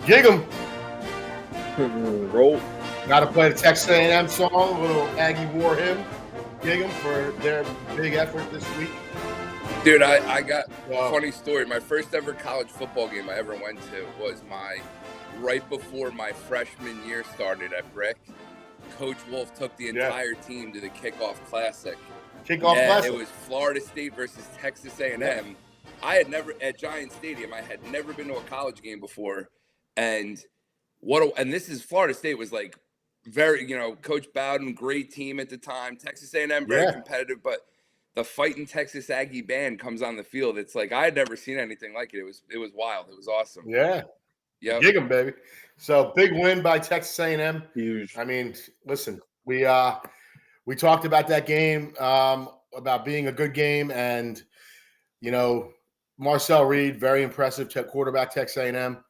Gig 'em. Roll. Got to play the Texas A&M song, a little Aggie War hymn. Gig 'em for their big effort this week. Dude, I got a funny story. My first ever college football game I ever went to was right before my freshman year started at Brick. Coach Wolf took the entire team to the Kickoff Classic. Classic. It was Florida State versus Texas A&M. I had never, at Giant Stadium, I had never been to a college game before. And this is Florida State was like very, Coach Bowden, great team at the time. Texas A&M, very competitive, but the fighting Texas Aggie band comes on the field. It's like I had never seen anything like it. It was wild. It was awesome. Yeah. Gig 'em, baby. So big win by Texas A&M. Huge. I mean, listen, we talked about that game, about being a good game, and Marcel Reed, very impressive quarterback, Texas A&M.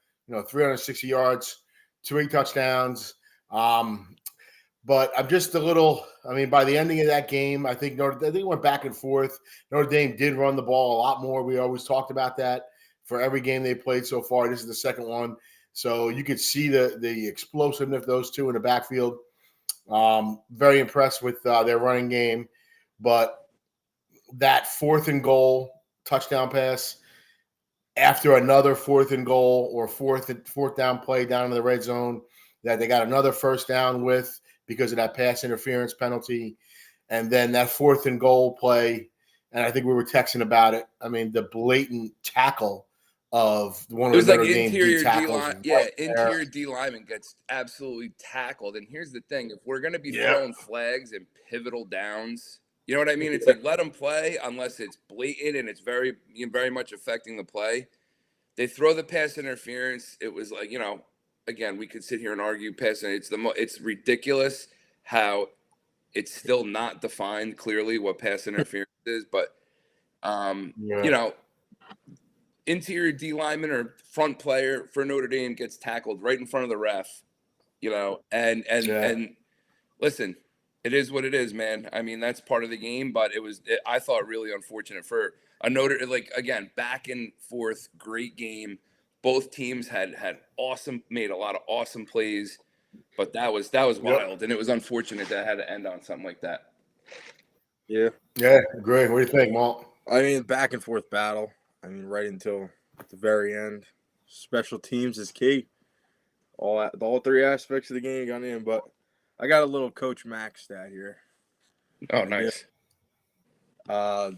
360 yards, 3 touchdowns. But I'm just a little. I mean, by the ending of that game, I think they went back and forth. Notre Dame did run the ball a lot more. We always talked about that for every game they played so far. This is the second one, so you could see the explosiveness of those two in the backfield. Very impressed with their running game, but that 4th and goal touchdown pass after another 4th and goal or fourth down play down in the red zone that they got another first down with because of that pass interference penalty, and then that 4th and goal play, and I think we were texting about it. I mean, the blatant tackle of one of the Notre Dame D tackles. Interior D lineman gets absolutely tackled. And here's the thing: if we're going to be throwing flags and pivotal downs, you know what I mean? It's like let them play unless it's blatant and it's very, very much affecting the play. They throw the pass interference. It was like, again, we could sit here and argue pass. It's ridiculous how it's still not defined clearly what pass interference is, but interior D lineman or front player for Notre Dame gets tackled right in front of the ref, and listen, it is what it is, man. I mean, that's part of the game, but I thought really unfortunate for a Notre, like, again, back and forth, great game. Both teams made a lot of awesome plays, but that was wild, and it was unfortunate that it had to end on something like that. Yeah, great. What do you think, Walt? I mean, back and forth battle. I mean, right until the very end. Special teams is key. All 3 aspects of the game got in, but I got a little Coach Max stat here. Oh, nice. So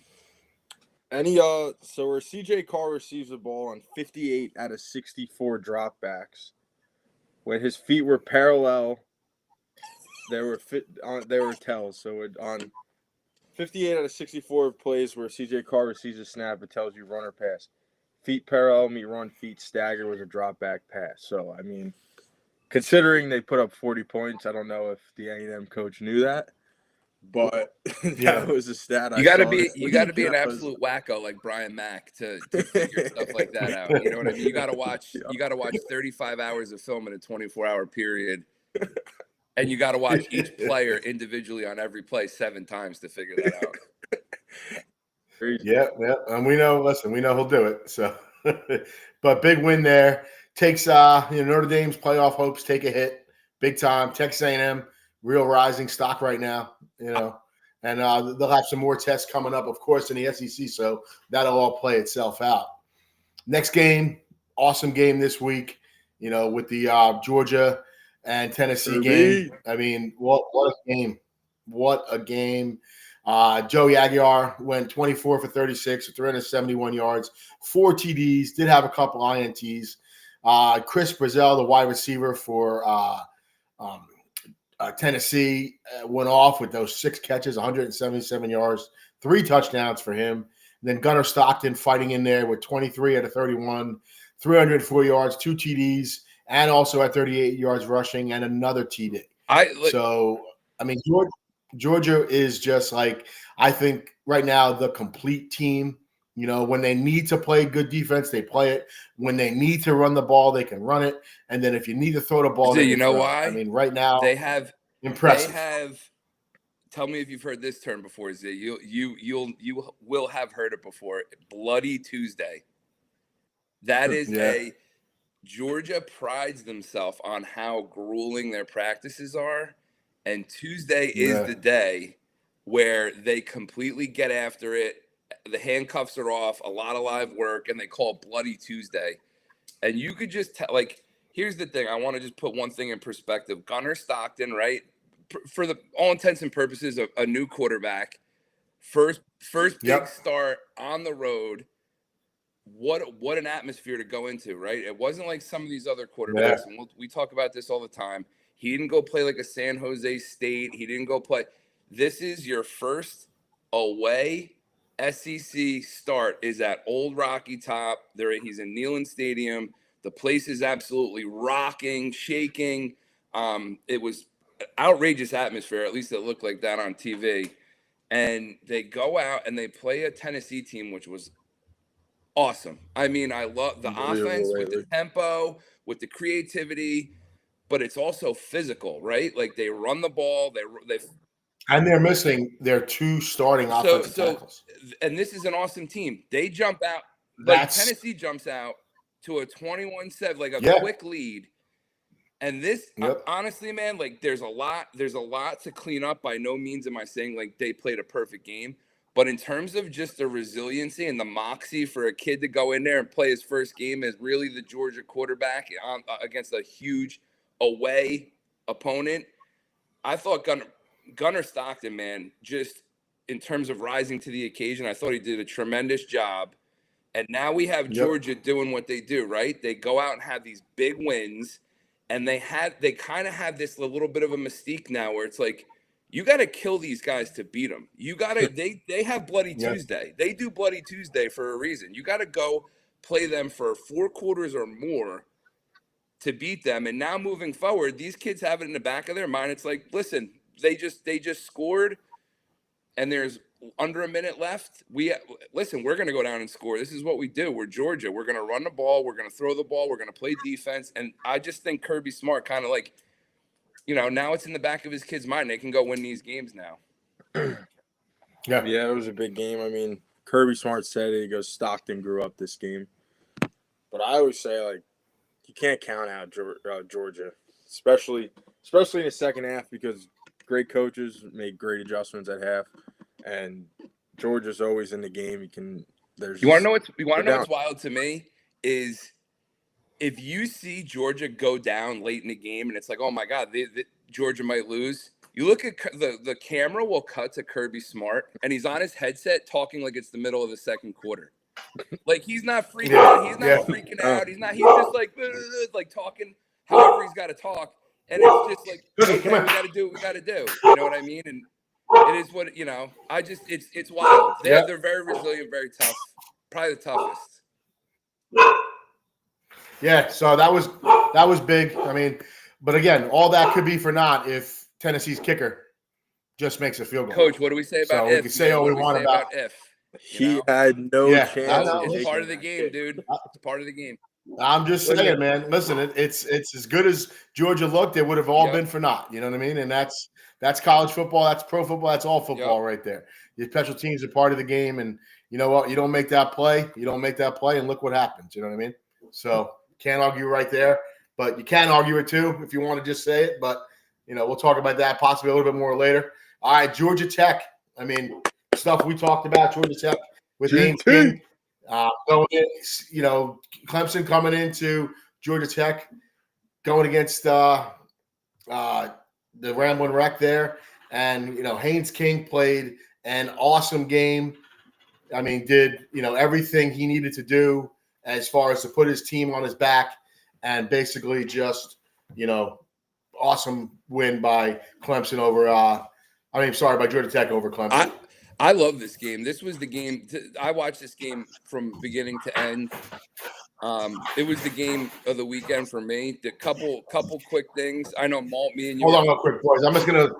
where CJ Carr receives the ball on 58 out of 64 dropbacks, when his feet were parallel, there were tells. So on 58 out of 64 plays where CJ Carr receives a snap, it tells you run or pass. Feet parallel meet run, feet stagger was a drop back pass. So I mean, considering they put up 40 points, I don't know if the A&M coach knew that. But that was a stat. You got to be an absolute wacko like Brian Mack to figure stuff like that out. You know what I mean? You got to watch 35 hours of film in a 24-hour period, and you got to watch each player individually on every play 7 times to figure that out. Yeah, and we know he'll do it. So, but big win there takes Notre Dame's playoff hopes take a hit big time. Texas A&M. Real rising stock right now, and they'll have some more tests coming up, of course, in the SEC, so that'll all play itself out. Next game, awesome game this week, with the Georgia and Tennessee game. I mean, what a game. What a game. Joey Aguiar went 24 for 36 with 371 yards, 4 TDs, did have a couple INTs. Chris Brazzell, the wide receiver for Tennessee, went off with those 6 catches, 177 yards, 3 touchdowns for him. And then Gunnar Stockton fighting in there with 23 out of 31, 304 yards, 2 TDs, and also at 38 yards rushing and another TD. Georgia is just like, I think right now, the complete team. When they need to play good defense, they play it. When they need to run the ball, they can run it. And then if you need to throw the ball, you know why? I mean, right now they have impressive. Tell me if you've heard this term before, Z. You will have heard it before. Bloody Tuesday. That is Georgia prides themselves on how grueling their practices are, and Tuesday is the day where they completely get after it. The handcuffs are off, a lot of live work, and they call it Bloody Tuesday. And you could just tell, like, here's the thing. I want to just put one thing in perspective. Gunnar Stockton, right? For the all intents and purposes, a new quarterback, first big start on the road. What an atmosphere to go into, right? It wasn't like some of these other quarterbacks, and we talk about this all the time. He didn't go play like a San Jose State. He didn't go play. This is your first away SEC start. Is at Old Rocky Top. He's in Neyland Stadium. The place is absolutely rocking, shaking. It was an outrageous atmosphere. At least it looked like that on TV. And they go out and they play a Tennessee team, which was awesome. I mean, I love the offense with the tempo, with the creativity, but it's also physical, right? Like they run the ball, and they're missing their 2 starting offensive tackles. And this is an awesome team. They jump out, like Tennessee jumps out to a 21-7, like a quick lead. And this, honestly, man, like there's a lot to clean up. By no means am I saying like they played a perfect game. But in terms of just the resiliency and the moxie for a kid to go in there and play his first game as really the Georgia quarterback against a huge away opponent, I thought Gunnar Stockton, man, just in terms of rising to the occasion, I thought he did a tremendous job. And now we have Georgia doing what they do, right? They go out and have these big wins, and they kind of have this little bit of a mystique now where it's like, you got to kill these guys to beat them. You got to, they have Bloody Tuesday. They do Bloody Tuesday for a reason. You got to go play them for 4 quarters or more to beat them. And now moving forward, these kids have it in the back of their mind. It's like, listen, they just scored and there's under a minute left. We're going to go down and score. This is what we do. We're Georgia. We're going to run the ball. We're going to throw the ball. We're going to play defense. And I just think Kirby Smart kind of like, now it's in the back of his kid's mind. They can go win these games now. Yeah, it was a big game. I mean, Kirby Smart said it. He goes, Stockton grew up this game. But I always say, like, you can't count out Georgia, especially in the second half because great coaches made great adjustments at half, and Georgia's always in the game. You want to know what's wild to me is if you see Georgia go down late in the game and it's like, oh my God, Georgia might lose. You look at the camera will cut to Kirby Smart and he's on his headset talking like it's the middle of the second quarter. Like he's not freaking out. He's not freaking out. He's just like talking however he's got to talk. And it's just like, okay, we got to do what we got to do. You know what I mean? And it is what, it's wild. They're very resilient, very tough. Probably the toughest. Yeah, so that was big. I mean, but again, all that could be for naught if Tennessee's kicker just makes a field goal. Coach, what do we say about if? We can say all we want about if. He had no chance. It's part of the game, dude. It's part of the game. I'm just saying, man. Listen, it's as good as Georgia looked. It would have all been for naught. You know what I mean? And that's college football. That's pro football. That's all football right there. Your special teams are part of the game, and you know what? You don't make that play. And look what happens. You know what I mean? So can't argue right there, but you can argue it too if you want to just say it. But we'll talk about that possibly a little bit more later. All right, Georgia Tech. I mean, stuff we talked about. Georgia Tech with Haynes King. Going in, Clemson coming into Georgia Tech, going against the Ramblin' Wreck there. And, Haynes King played an awesome game. I mean, did, everything he needed to do as far as to put his team on his back and basically just, awesome win by Clemson over by Georgia Tech over Clemson. I love this game. This was the game. I watched this game from beginning to end. It was the game of the weekend for me. The couple quick things. I know Malt, me and you. Hold on real quick, boys. I'm just going to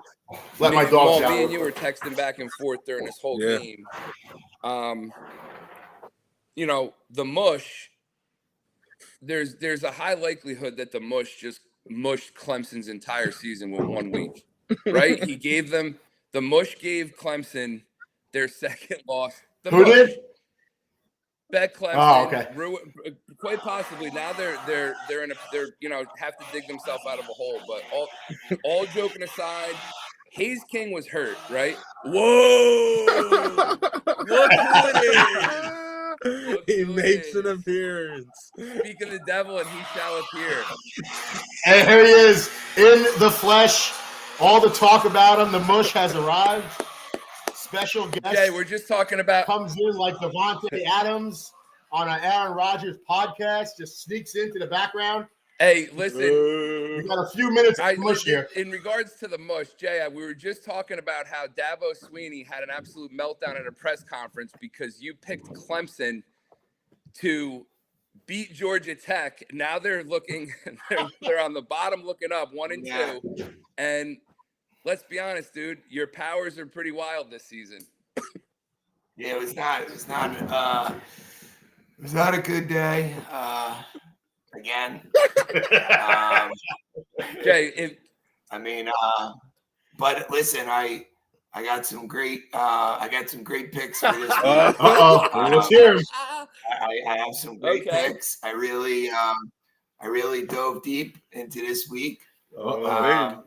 let my dogs out. Me and you were texting back and forth during this whole game. The MUSH, there's a high likelihood that the MUSH just mushed Clemson's entire season with 1 week, right? The MUSH gave Clemson their second loss. Who did? Bet Clemson. Oh, okay. Quite possibly. Now they're have to dig themselves out of a hole. But all joking aside, Hayes King was hurt, right? Whoa! Look who it is! He makes an appearance. Speak of the devil, and he shall appear. And here he is in the flesh. All the talk about him. The MUSH has arrived. Special guest. Jay, we're just talking about comes in like Devontae Adams on an Aaron Rodgers podcast. Just sneaks into the background. Hey, listen. We got a few minutes of MUSH here. In regards to the MUSH, Jay, we were just talking about how Dabo Sweeney had an absolute meltdown at a press conference because you picked Clemson to beat Georgia Tech. Now they're looking, they're on the bottom looking up, 1-2. And let's be honest, dude, your powers are pretty wild this season. Yeah, it was not a good day. Again. Jay, but listen, I got some great picks for this week. Let's hear him. I have some great picks. I really dove deep into this week. You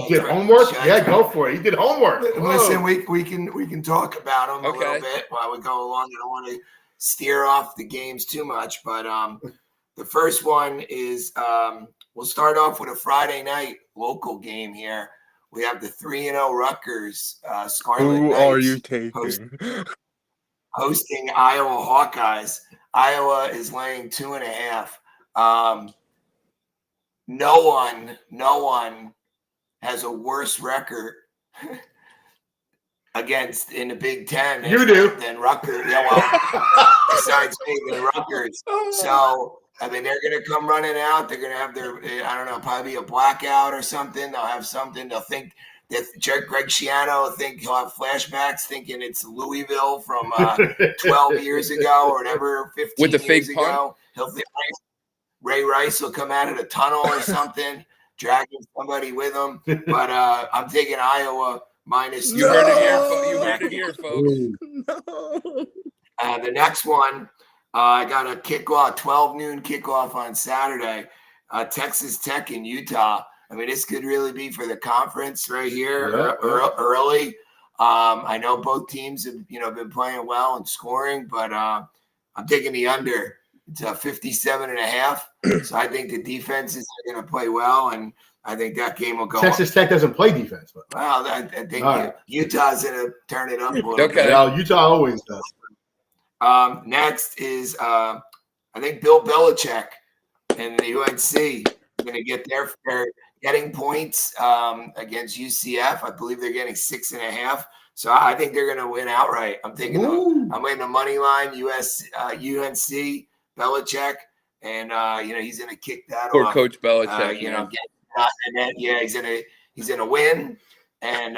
did homework? Yeah, go for it. You did homework. Listen, we can talk about them a little bit while we go along. I don't want to steer off the games too much, but the first one is we'll start off with a Friday night local game here. We have the 3-0 Rutgers Scarlet Who Knights are you taking? hosting Iowa Hawkeyes. Iowa is laying 2.5. No one has a worse record against in the Big Ten than Rutgers. Yeah, well, besides me, than Rutgers. So I mean, they're going to come running out. They're going to have their, I don't know, probably a blackout or something. They'll have something. They'll think that Greg Schiano will think he'll have flashbacks, thinking it's Louisville from 12 years ago or whatever, 15 with the years fake ago. punt? He'll think Ray Rice will come out of the tunnel or something, dragging somebody with him. But I'm taking Iowa minus. You heard it here, folks. No. The next one, I got a kickoff, 12 noon kickoff on Saturday. Texas Tech in Utah. I mean, this could really be for the conference right here early. I know both teams have been playing well and scoring, but I'm taking the under. It's 57.5. So I think the defenses are going to play well, and I think that game will go. Texas Tech doesn't play defense, but I think Utah's going to turn it up a little bit. Well, Utah always does. Next is I think Bill Belichick and the UNC are going to get they're getting points against UCF. I believe they're getting 6.5. So I think they're going to win outright. I'm taking I'm in the money line. UNC Belichick, and he's going to kick that Poor off. Coach Belichick. And then he's gonna win, and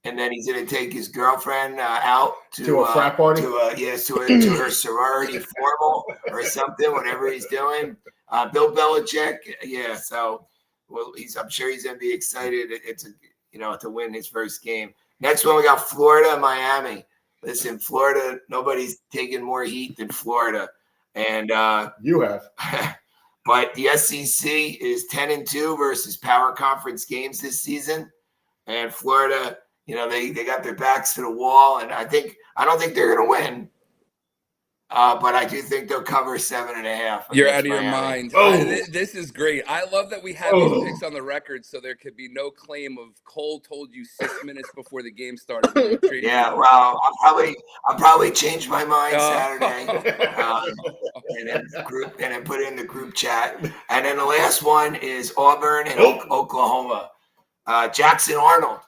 then he's gonna take his girlfriend out to a frat party, to her sorority formal or something, whatever he's doing. Bill Belichick, So, I'm sure he's gonna be excited. It's to win his first game. Next one, we got Florida and Miami. Listen, Florida, nobody's taking more heat than Florida, and you have. But the SEC is 10-2 versus power conference games this season, and Florida, they got their backs to the wall, and I don't think they're going to win, but I do think they'll cover 7.5. You're out of your mind. This is great. I love that we have these picks on the record, so there could be no claim of Cole told you 6 minutes before the game started. Yeah, well, I'll probably change my mind Saturday, and then put it in the group chat. And then the last one is Auburn and Oklahoma. Jackson Arnold.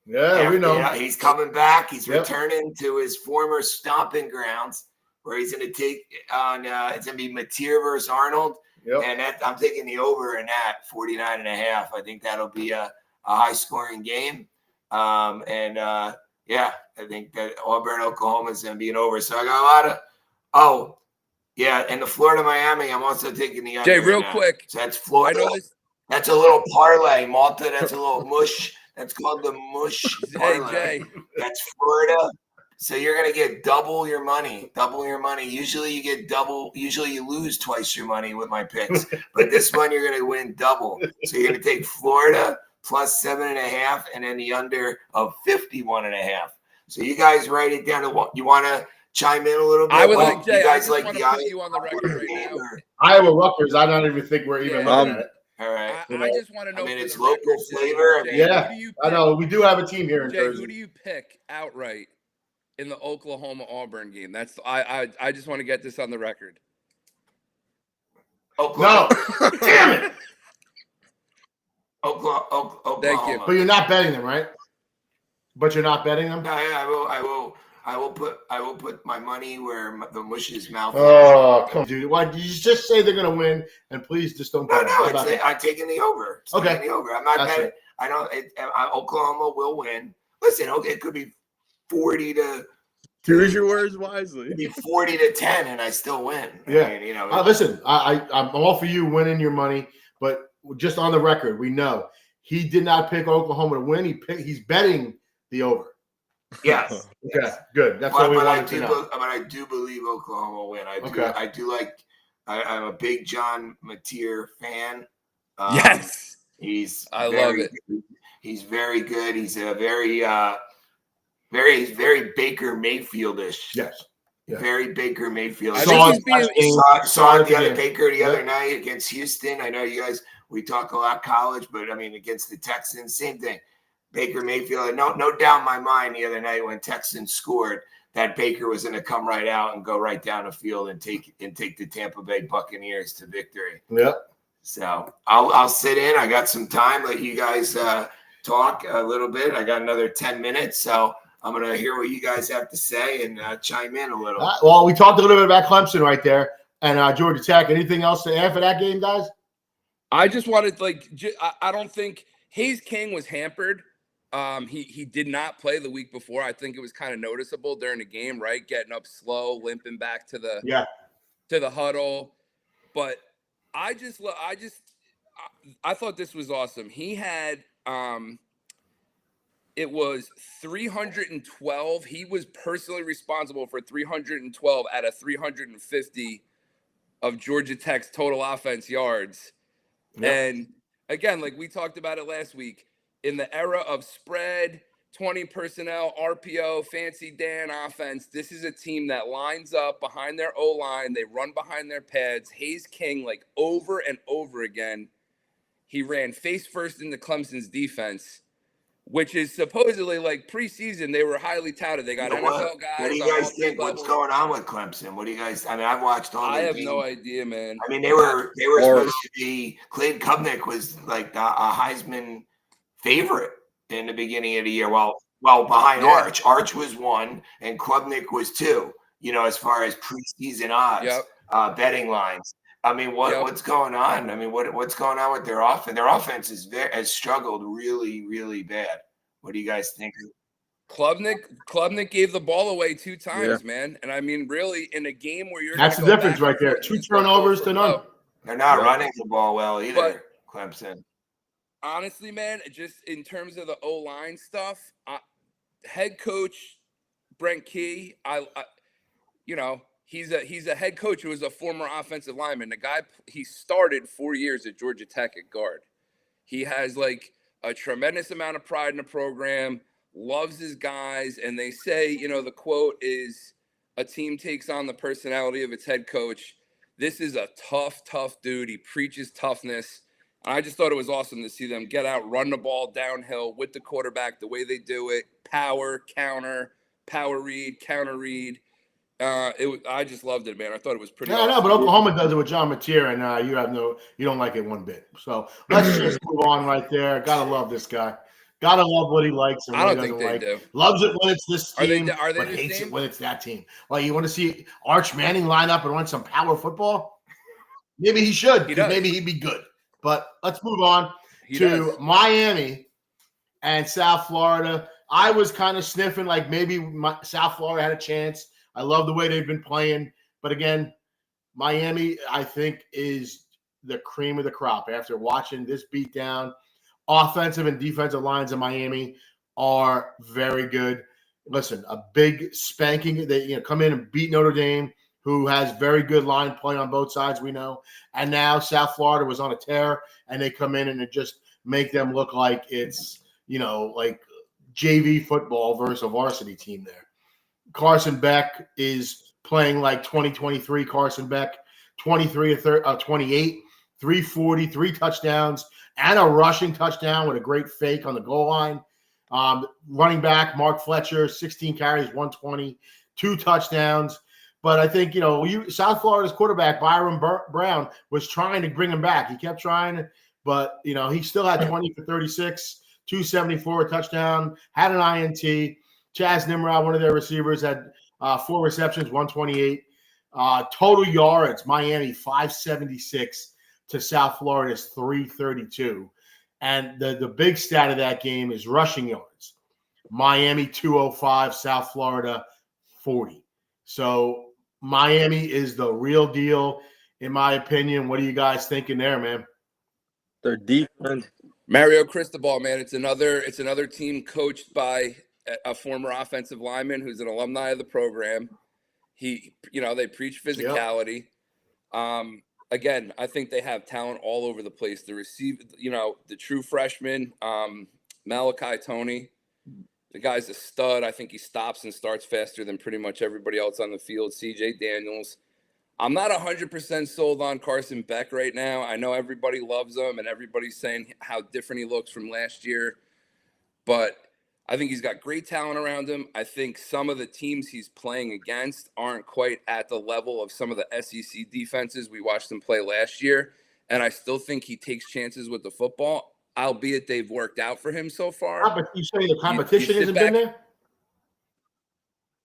Yeah, we know. He's coming back. He's returning to his former stomping grounds, where he's going to take on. It's going to be Mateer versus Arnold, and I'm taking the over in that 49.5. I think that'll be a high scoring game, I think that Auburn Oklahoma is going to be an over. So I got a lot of and the Florida Miami. I'm also taking the under. Jay, real quick. So that's Florida. That's a little parlay, Malta. That's a little mush. That's called the MUSH parlay. Hey, Jay. That's Florida. So you're going to get double your money. Usually you get double. Usually you lose twice your money with my picks. But this one you're going to win double. So you're going to take Florida plus 7.5 and then the under of 51.5. So you guys write it down. You want to chime in a little bit? I would like, Jay, you guys I just like want the to put you on the record right now. Iowa Rutgers, I don't even think we're even looking at it. All right. I just want to know. I mean, for it's the local record, flavor. Jay, Yeah, who do you I know. We do have a team here in Jay, Jersey. who do you pick outright in the Oklahoma Auburn game? That's I just want to get this on the record. Oklahoma. No, damn it. Oklahoma. Thank you. But you're not betting them, right? But you're not betting them. No, yeah, I will put my money where the mush's mouth. Oh, come on, dude. Why do you just say they're going to win? And please just don't bet. No, I'm taking the over. Okay. Taking the over. I'm not betting. I don't. Oklahoma will win. Listen, okay, it could be 40 to. Choose your words wisely. It'd be 40 to 10, and I still win. Yeah. I mean, listen, I'm all for you winning your money, but just on the record, we know he did not pick Oklahoma to win. He's betting the over. Yes. Okay. Good. That's what we wanted to know. But I do believe Oklahoma will win. I do like. I'm a big John Mateer fan. Yes. I love it. He's very good. He's a very Baker Mayfieldish. Yes. Yeah. Very Baker Mayfield. I saw think he's the other Baker the other night against Houston. I know you guys, we talk a lot college, but I mean against the Texans, same thing. Baker Mayfield, no doubt in my mind the other night when Texans scored that Baker was going to come right out and go right down the field and take the Tampa Bay Buccaneers to victory. Yep. So I'll sit in. I got some time. Let you guys talk a little bit. I got another 10 minutes, so I'm going to hear what you guys have to say and chime in a little. Well, we talked a little bit about Clemson right there and Georgia Tech. Anything else to add for that game, guys? I just wanted I don't think Hayes King was hampered. He did not play the week before. I think it was kind of noticeable during the game, right? Getting up slow, limping back to the huddle. But I thought this was awesome. He had it was 312. He was personally responsible for 312 out of 350 of Georgia Tech's total offense yards. Yep. And again, like we talked about it last week, in the era of spread, 20 personnel, RPO, fancy Dan offense, this is a team that lines up behind their O-line. They run behind their pads. Hayes King, like over and over again, he ran face first into Clemson's defense, which is supposedly like preseason. They were highly touted. They got NFL guys. What do you guys think? What's going on with Clemson? What do you guys? I mean, I've watched all. I have no idea, man. I mean, they were supposed to be. Clayton Kubnick was like a Heisman favorite in the beginning of the year. Well, behind Arch. Arch was 1, and Klubnik was 2. You know, as far as preseason odds, betting lines. I mean, what's going on? I mean, what's going on with their offense? Their offense has struggled really, really bad. What do you guys think? Klubnik gave the ball away 2 times, man. And I mean, really, in a game where that's the difference right there. 2 turnovers to none. They're not running the ball well either, Clemson. Honestly, man, just in terms of the O-line stuff, head coach Brent Key, he's a head coach who is a former offensive lineman. The guy, he started 4 years at Georgia Tech at guard. He has like a tremendous amount of pride in the program, loves his guys, and they say, the quote is, a team takes on the personality of its head coach. This is a tough dude. He preaches toughness. I just thought it was awesome to see them get out, run the ball downhill with the quarterback the way they do it. Power, counter, power read, counter read. I just loved it, man. I thought it was pretty awesome. I know, but Oklahoma does it with John Mateer, and you don't like it one bit. So let's just move on right there. Gotta love this guy. Gotta love what he likes and what he doesn't like. Do. Loves it when it's this team, but hates it when it's that team. Well, you want to see Arch Manning line up and run some power football? Maybe he should, because maybe he'd be good. But let's move on to Miami and South Florida. I was kind of sniffing like maybe South Florida had a chance. I love the way they've been playing. But again, Miami, I think, is the cream of the crop. After watching this beatdown, offensive and defensive lines in Miami are very good. listen, a big spanking. They come in and beat Notre Dame, who has very good line play on both sides, we know. And now South Florida was on a tear, and they come in and it just make them look like it's, like JV football versus a varsity team there. Carson Beck is playing like 2023 Carson Beck, 23 or 28, 340, 3 touchdowns, and a rushing touchdown with a great fake on the goal line. Running back, Mark Fletcher, 16 carries, 120, 2 touchdowns. But I think, South Florida's quarterback, Byron Brown, was trying to bring him back. He kept trying, but, he still had 20 for 36, 274, a touchdown, had an INT. Chaz Nimrod, one of their receivers, had 4 receptions, 128. Total yards, Miami, 576 to South Florida's 332. And the big stat of that game is rushing yards. Miami, 205, South Florida, 40. So Miami is the real deal, in my opinion. What are you guys thinking there, man? Their defense. Mario Cristobal, man. It's another team coached by a former offensive lineman who's an alumni of the program. They preach physicality. Yep. Again, I think they have talent all over the place. The true freshman, Malachi Tony. The guy's a stud. I think he stops and starts faster than pretty much everybody else on the field. CJ Daniels. I'm not 100% sold on Carson Beck right now. I know everybody loves him and everybody's saying how different he looks from last year. But I think he's got great talent around him. I think some of the teams he's playing against aren't quite at the level of some of the SEC defenses we watched him play last year. And I still think he takes chances with the football, albeit they've worked out for him so far. But you say the competition hasn't been there?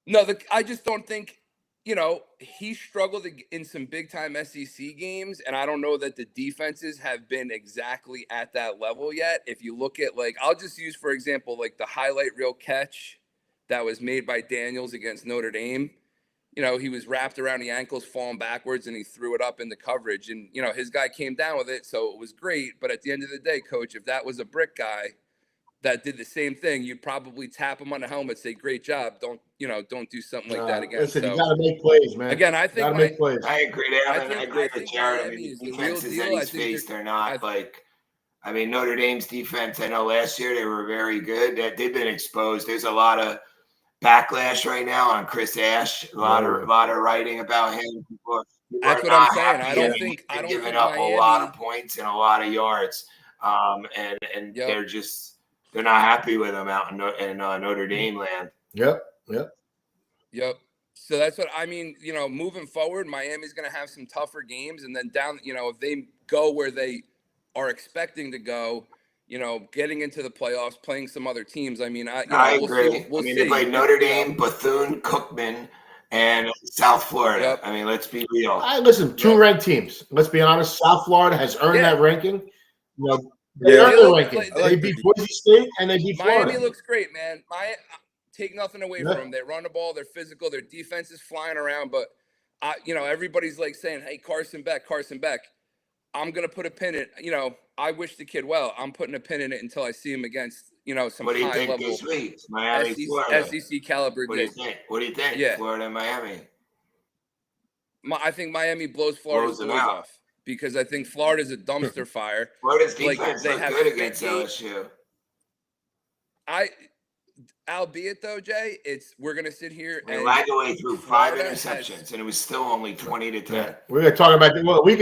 No, I just don't think, he struggled in some big-time SEC games, and I don't know that the defenses have been exactly at that level yet. If you look at, I'll just use, for example, the highlight reel catch that was made by Daniels against Notre Dame. He was wrapped around the ankles, falling backwards, and he threw it up in the coverage. And, his guy came down with it, so it was great. But at the end of the day, Coach, if that was a brick guy that did the same thing, you'd probably tap him on the helmet, say, great job. Don't do something like that again. Listen, you got to make plays, man. Again, I think make plays. I agree, Alan. I agree with Jared. Miami The defenses that he's faced are not Notre Dame's defense, I know last year they were very good. They've been exposed. There's a lot of backlash right now on Chris Ash. A lot of writing about him. That's what I'm saying. I don't think giving up a lot of points and a lot of yards. And they're not happy with him out in Notre Dame land. Yep. So that's what I mean. Moving forward, Miami's going to have some tougher games, and then down. If they go where they are expecting to go, getting into the playoffs, playing some other teams. I mean, I agree. We'll see. They played Notre Dame, Bethune-Cookman, and South Florida. Yep. I mean, let's be real. Listen, 2 ranked teams. Let's be honest. South Florida has earned that ranking. They earned the ranking. They beat Boise State and they beat Florida. Miami looks great, man. Take nothing away from them. They run the ball. They're physical. Their defense is flying around. But, everybody's saying, hey, Carson Beck. I'm going to put a pin in it. I wish the kid well. I'm putting a pin in it until I see him against, some what do you high think level this week? Miami, Florida. SEC caliber. What do you think? Yeah. Florida and Miami. I think Miami blows Florida's clothes off because I think Florida's a dumpster fire. Florida's defense looked good against LSU. Albeit though, Jay, we're gonna sit here and Lagaway threw 5 interceptions, and it was still only 20-10. Yeah. We're gonna talk about that. Well, we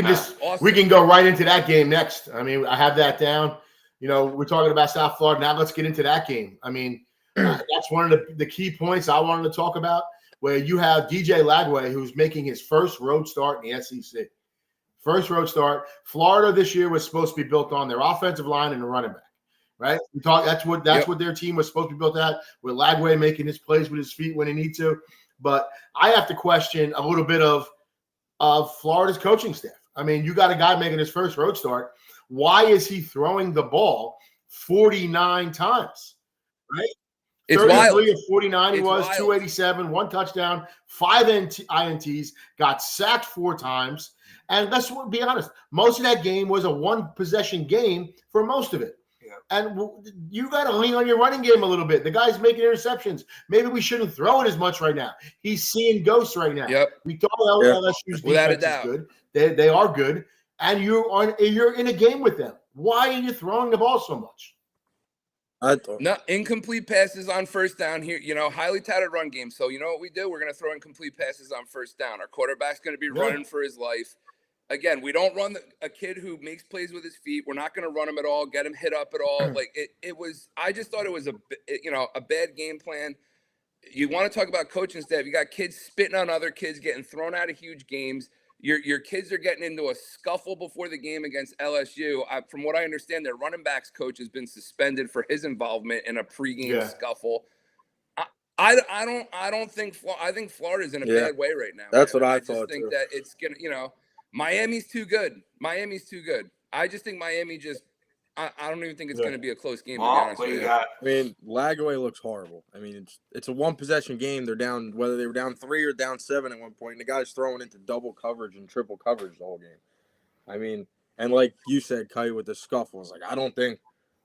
can go right into that game next. I mean, I have that down. We're talking about South Florida now. Let's get into that game. I mean, that's one of the key points I wanted to talk about, where you have DJ Lagaway, who's making his first road start in the SEC. First road start. Florida this year was supposed to be built on their offensive line and the running back. Right? That's what their team was supposed to be built at, with Lagaway making his plays with his feet when he needs to. But I have to question a little bit of Florida's coaching staff. I mean, you got a guy making his first road start. Why is he throwing the ball 49 times? Right? It's wild. Of 49 he was, wild. 287, 1 touchdown, 5 INTs, got sacked 4 times. And let's be honest, most of that game was a 1-possession game for most of it. And you got to lean on your running game a little bit. The guy's making interceptions. Maybe we shouldn't throw it as much right now. He's seeing ghosts right now. Yep. We thought LSU's Without a defense is doubt. good. They are good. And you're in a game with them. Why are you throwing the ball so much? No, incomplete passes on first down here, highly touted run game. So you know what we do? We're going to throw incomplete passes on first down. Our quarterback's going to be running for his life. Again, we don't run a kid who makes plays with his feet. We're not going to run him at all, get him hit up at all. Like it was, I just thought it was a bad game plan. You want to talk about coaching staff. You got kids spitting on other kids, getting thrown out of huge games. Your kids are getting into a scuffle before the game against LSU. From what I understand, their running backs coach has been suspended for his involvement in a pregame scuffle. I think Florida's in a bad way right now. That's man. what I just thought think too. that it's gonna, Miami's too good. I just think Miami I don't even think it's going to be a close game. Well, to be honest what with you you. got? I mean, Lagaway looks horrible. I mean, it's a one possession game. They're down, whether they were down 3 or down 7 at one point. And the guy's throwing into double coverage and triple coverage the whole game. I mean, and like you said, Kite, with the scuffles, like I don't think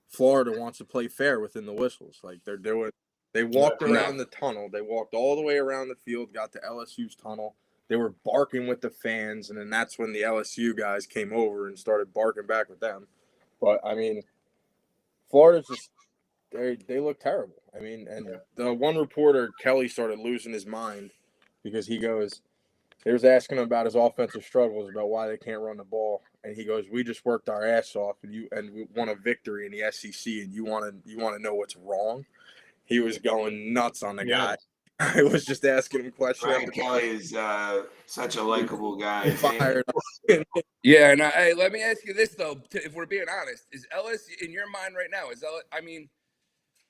Florida wants to play fair within the whistles. Like they're doing. They walked around the tunnel. They walked all the way around the field, got to LSU's tunnel. They were barking with the fans, and then that's when the LSU guys came over and started barking back with them. But I mean, Florida's just they look terrible. I mean, and the one reporter, Kelly, started losing his mind because he was asking him about his offensive struggles, about why they can't run the ball, and he goes, "We just worked our ass off, and we won a victory in the SEC, and you want to know what's wrong?" He was going nuts on the guy. I was just asking him questions. Brian Kelly is such a likable guy. Yeah, and hey, let me ask you this though: if we're being honest, is LSU in your mind right now? I mean,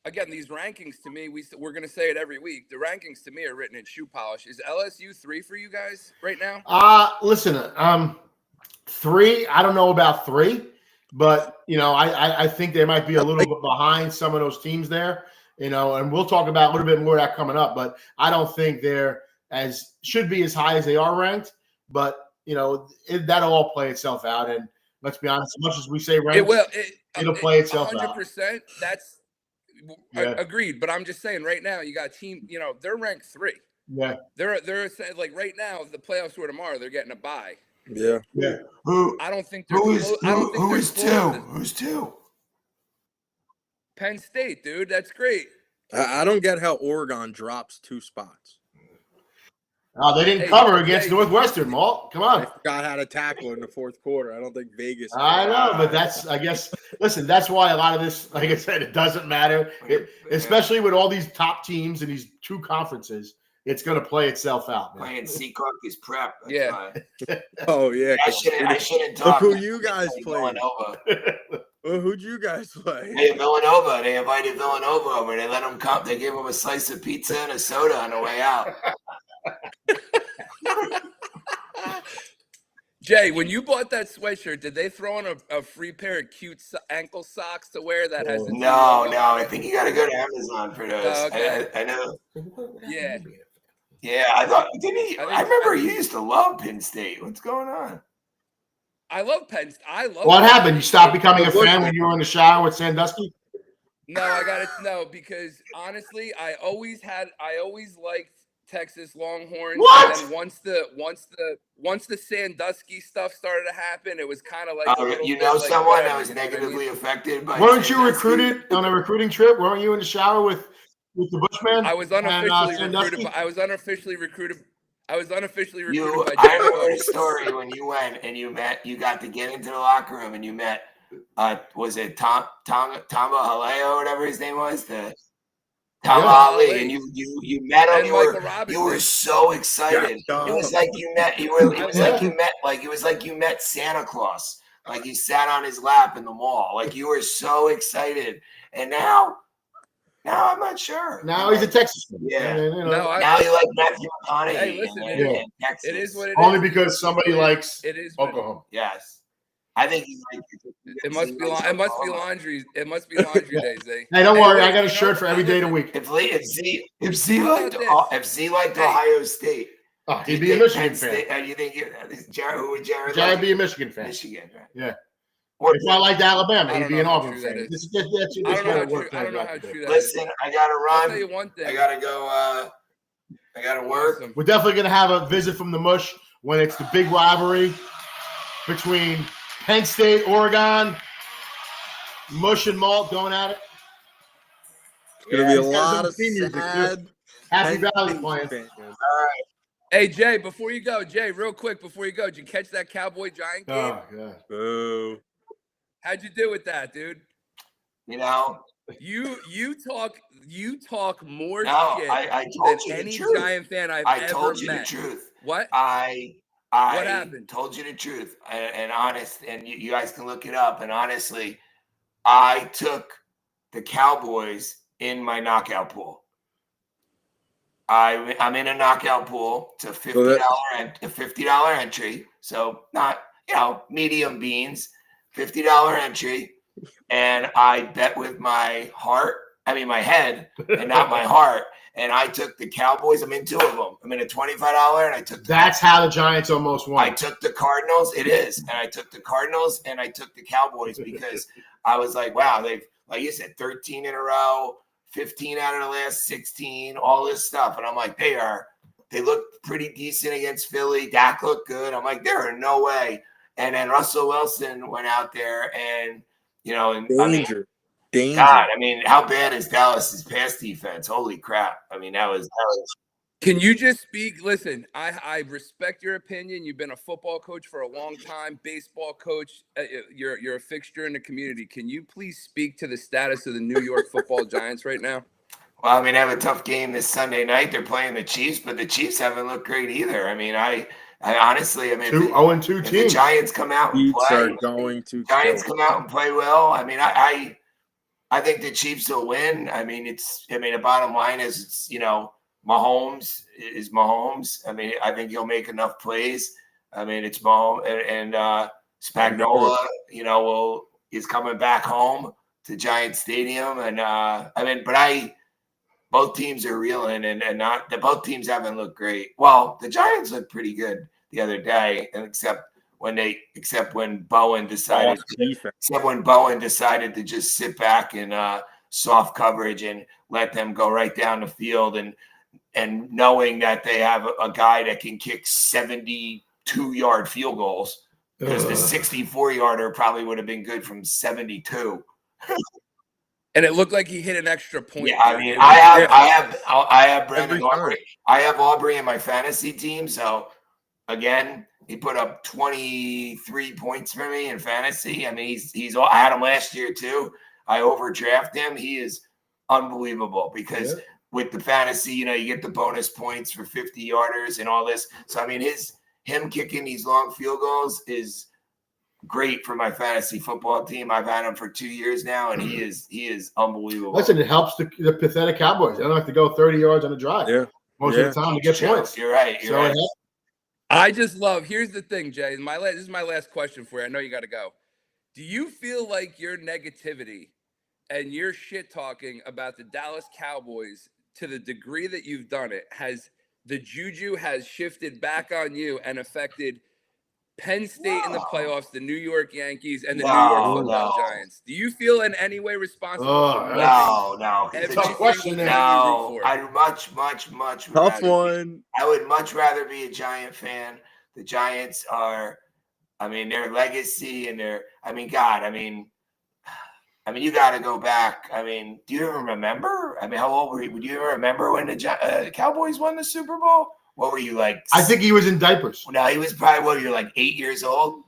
again, these rankings to me, we're going to say it every week. The rankings to me are written in shoe polish. Is LSU 3 for you guys right now? Listen, 3. I don't know about 3, but I think they might be a little bit behind some of those teams there. And we'll talk about a little bit more of that coming up, but I don't think they're should be as high as they are ranked. But that'll all play itself out. And let's be honest, as much as we say ranked, it'll play itself 100%, out. 100%. That's agreed. But I'm just saying, right now you got team. They're ranked 3. Yeah, they're like right now. If the playoffs were tomorrow, they're getting a bye. Yeah. I don't think they're. Who is 2? Who's 2? Penn State, dude. That's great. I don't get how Oregon drops 2 spots. They didn't cover against Northwestern, Malt. Come on. I forgot how to tackle in the fourth quarter. I don't think Vegas. I know, but listen, that's why a lot of this, like I said, it doesn't matter. Especially with all these top teams in these 2 conferences, it's going to play itself out. Man. Playing Seacock is prep. Oh, yeah. I shouldn't talk. Look who you guys played. Well, who'd you guys play? Hey, Villanova. They invited Villanova over. They let them come. They gave them a slice of pizza and a soda on the way out. Jay, when you bought that sweatshirt, did they throw in a free pair of cute ankle socks to wear that has? No. I think you got to go to Amazon for those. Okay. I know. Yeah. I thought. Didn't he? I remember you used to love Penn State. What's going on? I love Penn State. What happened? You stopped becoming a fan when you were in the shower with Sandusky? No, because honestly, I always liked Texas Longhorns. What? And then once the Sandusky stuff started to happen, it was kind of like someone that was negatively affected by. Weren't you recruited on a recruiting trip? Weren't you in the shower with the Bushman? I was unofficially recruited. I was unofficially recruited by I heard a story when you went and you got to get into the locker room and you met, was it Tamba Haleo or whatever his name was? Tamba Ali, and you met him. You were so excited. It was like you met. It was like you met Santa Claus. Like he sat on his lap in the mall. Like you were so excited. And now I'm not sure. Now he's a Texas fan. Yeah. Now you like Matthew McConaughey. Hey, listen, in Texas. it is what it Only is. because somebody likes Oklahoma. Yes. I think he's like. It must be laundry. It must be laundry days, eh? Hey, don't worry. I got a shirt for every day of the week. If Z liked Ohio State, he'd be a Michigan fan. You think who would Jared? Jared be a Michigan fan. Michigan, right? Yeah. If I liked Alabama, I he'd don't be know an how Auburn true that fan. is. This I don't know how how it true. works. I don't know how true that is. Listen, I gotta I'll run. tell you one thing. I gotta go. I gotta work. Awesome. We're definitely going to have a visit from the MUSH when it's the big rivalry between Penn State, Oregon, MUSH and Malt going at it. It's gonna be a He's got lot some of theme music, too. sad Happy Penn Valley State playing. fans. Hey Jay, before you go, real quick before you go, did you catch that Cowboy Giant game? Oh, yeah. Boo. How'd you do with that, dude? You know, You talk more no, shit I than told you the any truth. Giant fan I've I ever told you met. the truth. What? I What happened? told you the truth and honest, and you guys can look it up. And honestly, I took the Cowboys in my knockout pool. I'm in a knockout pool. It's a $50 entry. So not, medium beans, $50 entry. And I bet with my head and not my heart. And I took the Cowboys. I'm in two of them. I'm in a $25 and I took That's how the Giants almost won. I took the Cardinals. It is. And I took the Cardinals and I took the Cowboys because I was like, wow, they've, like you said, 13 in a row, 15 out of the last 16, all this stuff. And I'm like, they look pretty decent against Philly. Dak looked good. I'm like, there are no way. And then Russell Wilson went out there and, Danger. God, how bad is Dallas's pass defense? Holy crap. That was Can you just speak? Listen, I respect your opinion. You've been a football coach for a long time, baseball coach. You're a fixture in the community. Can you please speak to the status of the New York Football Giants right now? Well, they have a tough game this Sunday night. They're playing the Chiefs, but the Chiefs haven't looked great either. I honestly, 2-2 if the teams. Giants come out and Chiefs play, are going to come out and play well. I think the Chiefs will win. The bottom line is, it's, Mahomes is Mahomes. I think he'll make enough plays. It's Mahomes and Spagnuolo, is coming back home to Giant Stadium. And, both teams are reeling and both teams haven't looked great. Well, the Giants looked pretty good the other day, except when Bowen decided to just sit back in soft coverage and let them go right down the field, and knowing that they have a guy that can kick 72-yard field goals, because the 64-yarder probably would have been good from 72. And it looked like he hit an extra point. Yeah, I have Brandon Aubrey. I have Aubrey in my fantasy team. So again, he put up 23 points for me in fantasy. I had him last year too. I overdraft him. He is unbelievable because with the fantasy, you get the bonus points for 50-yarders and all this. So him kicking these long field goals is great for my fantasy football team. I've had him for 2 years now, and he is unbelievable. Listen, it helps the pathetic Cowboys. They don't have to go 30 yards on a drive most of the time to get points. You're right. I just love. Here's the thing, Jay. This is my last question for you. I know you got to go. Do you feel like your negativity and your shit talking about the Dallas Cowboys, to the degree that you've done it, the juju has shifted back on you and affected Penn State in the playoffs, the New York Yankees, and the New York Football Giants? Do you feel in any way responsible? No. Tough question. No, I'd much tough one. I would much rather be a Giant fan. The Giants are, their legacy and their, you got to go back. Do you even remember? How old were you? Would you even remember when the Cowboys won the Super Bowl? What were you like? I think he was in diapers. No, he was probably, you're like 8 years old?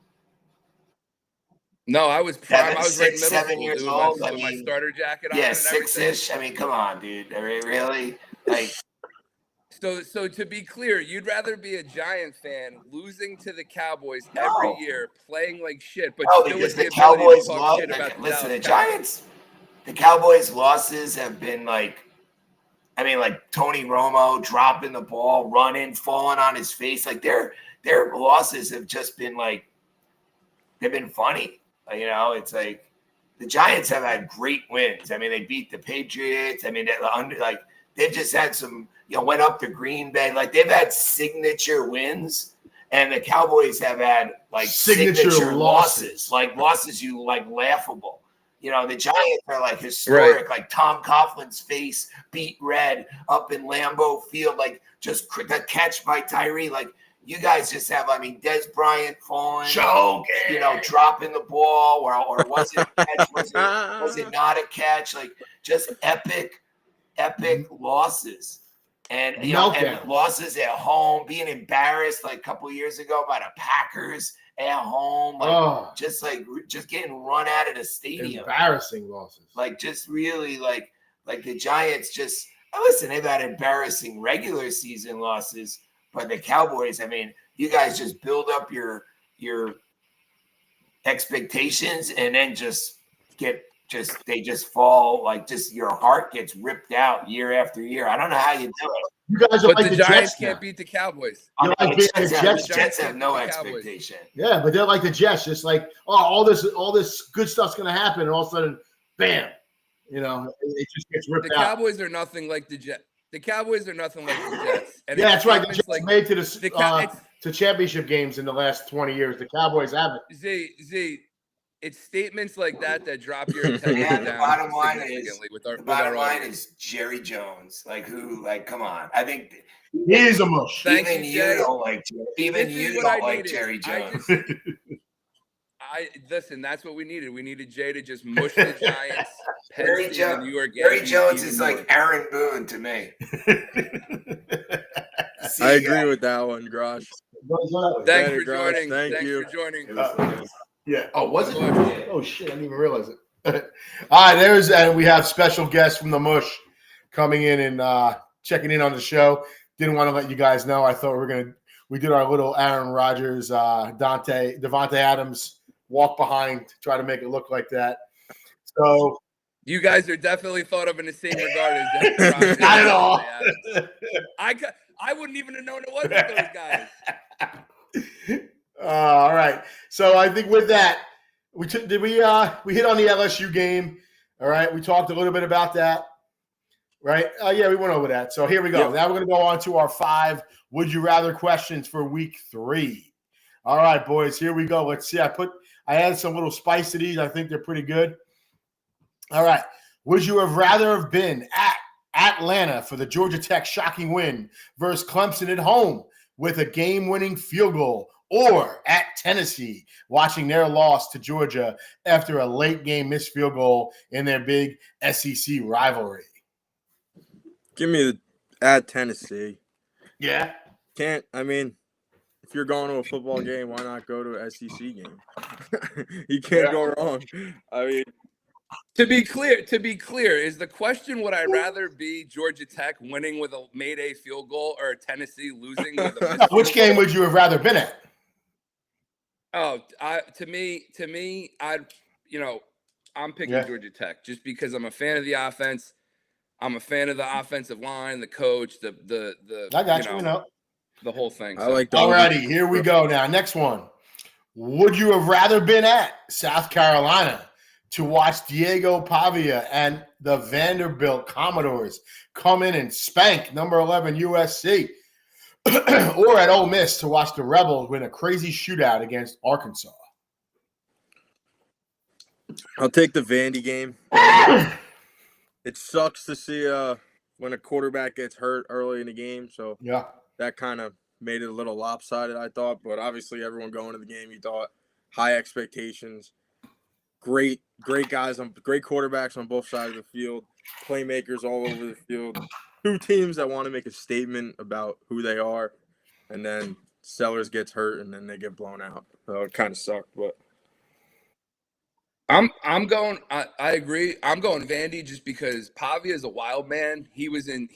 No, I was prime. I was 6, right 7 years dude, old. with my starter jacket on. Yeah, and 6-ish. Come on, dude. Really? So to be clear, you'd rather be a Giant fan losing to the Cowboys every year, playing like shit, but still with the ability to talk shit about the Giants. The Cowboys' losses have been like Tony Romo dropping the ball, running, falling on his face. Their losses have just been they've been funny. It's like the Giants have had great wins. They beat the Patriots. They've just had some, went up to Green Bay. They've had signature wins And the Cowboys have had like signature losses, like losses you like laughable. You know, the Giants are like historic, like Tom Coughlin's face beat red up in Lambeau Field, like just the catch by Tyree. Like you guys just have, I mean, Des Bryant falling, you know, dropping the ball, or was it a catch? Was it not a catch? Like just epic losses. And you know, and losses at home, being embarrassed like a couple of years ago by the Packers at home, like just getting run out of the stadium. Embarrassing losses. Like just really like the Giants just listen, they've had embarrassing regular season losses, but the Cowboys, I mean, you guys just build up your expectations and then they just fall, like just your heart gets ripped out year after year. I don't know how you do it. You guys are but like the Giants can't beat the Cowboys. The Jets have no expectation. Yeah, but they're like the Jets, just like, all this good stuff's gonna happen, and all of a sudden, bam, you know, it just gets ripped out. The Cowboys are nothing like the Jets. The Cowboys are nothing like the Jets. And yeah, that's right. The Jets like, made to to championship games in the last 20 years. The Cowboys haven't. Z, it's statements like that drop your attention down. The bottom line is Jerry Jones. Like who? Like, come on. I think he is a mush. Even you don't like Jerry Jones. Listen. That's what we needed. We needed Jay to just mush the Giants. Jerry Jones is like Aaron Boone to me. I agree with that one, Grosh. Thanks for joining. Thanks for joining. Yeah. Oh, was it? Oh shit! I didn't even realize it. All right, and we have special guests from the Mush coming in and checking in on the show. Didn't want to let you guys know. I thought we did our little Aaron Rodgers, Devontae Adams walk behind to try to make it look like that. So you guys are definitely thought of in the same regard as not at all. I wouldn't even have known it wasn't those guys. All right. So I think with that, we hit on the LSU game. All right. We talked a little bit about that. Right. Yeah, we went over that. So here we go. Yep. Now we're going to go on to our 5 would you rather questions for week 3. All right, boys, here we go. Let's see. I added some little spice to these. I think they're pretty good. All right. Would you have rather have been at Atlanta for the Georgia Tech shocking win versus Clemson at home with a game-winning field goal, or at Tennessee watching their loss to Georgia after a late-game missed field goal in their big SEC rivalry? Give me at Tennessee. Yeah. I mean, if you're going to a football game, why not go to an SEC game? You can't go wrong. I mean, to be clear, is the question, would I rather be Georgia Tech winning with a Mayday field goal or Tennessee losing with a missed Which game would you have rather been at? Oh, to me, I'm picking Georgia Tech just because I'm a fan of the offense. I'm a fan of the offensive line, the coach, the I got you know, the whole thing. I like. Alrighty, here we go. Now, next one. Would you have rather been at South Carolina to watch Diego Pavia and the Vanderbilt Commodores come in and spank number 11 USC, or at Ole Miss to watch the Rebels win a crazy shootout against Arkansas? I'll take the Vandy game. It sucks to see when a quarterback gets hurt early in the game, so that kind of made it a little lopsided, I thought. But obviously, everyone going to the game, you thought high expectations, great guys, great quarterbacks on both sides of the field, playmakers all over the field. 2 teams that want to make a statement about who they are, and then Sellers gets hurt and then they get blown out. So it kind of sucked, but. I'm going. I agree. I'm going Vandy just because Pavia is a wild man. He was in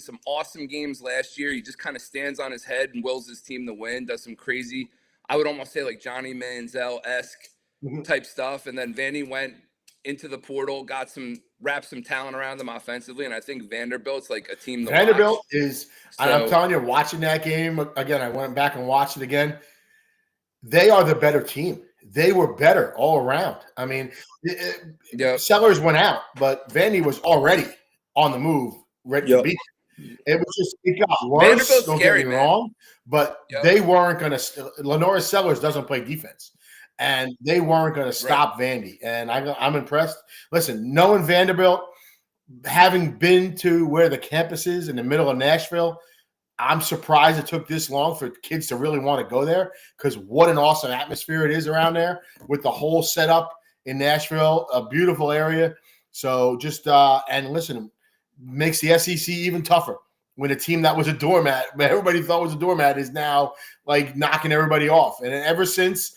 some awesome games last year. He just kind of stands on his head and wills his team to win. Does some crazy, I would almost say like Johnny Manziel-esque type stuff. And then Vandy went into the portal, wrapped some talent around them offensively, and I think Vanderbilt's like a team. Vanderbilt is. So, I'm telling you, watching that game again, I went back and watched it again. They are the better team. They were better all around. I mean, Sellers went out, but Vandy was already on the move, ready to beat them. It was just it got worse. Vanderbilt's Don't scary, get me man. wrong, but they weren't going to. Lenora Sellers doesn't play defense, and they weren't going to stop Vandy. And I'm impressed. Listen, knowing Vanderbilt, having been to where the campus is in the middle of Nashville, I'm surprised it took this long for kids to really want to go there, because what an awesome atmosphere it is around there with the whole setup in Nashville, a beautiful area. So just and listen, makes the SEC even tougher when a team that was a doormat, everybody thought was a doormat, is now like knocking everybody off. And ever since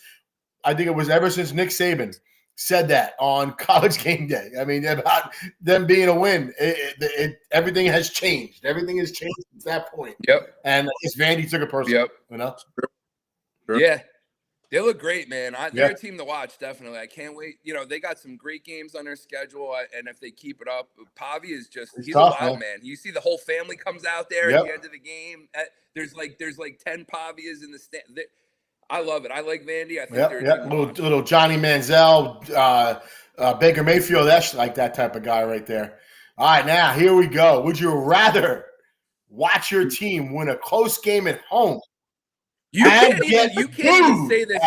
Nick Saban said that on College Game Day, I mean, about them being a win, everything has changed. Everything has changed since that point. Yep. And it's Vandy took it personal. Yep. You know? Sure. Yeah. They look great, man. They're a team to watch, definitely. I can't wait. You know, they got some great games on their schedule, and if they keep it up, Pavi is he's tough, a wild man. You see the whole family comes out there at the end of the game. There's like 10 Pavias in the stand. I love it. I like Vandy. I think they're little Johnny Manziel, Baker Mayfield. That's like that type of guy right there. All right, now here we go. Would you rather watch your team win a close game at home? You can't even say this.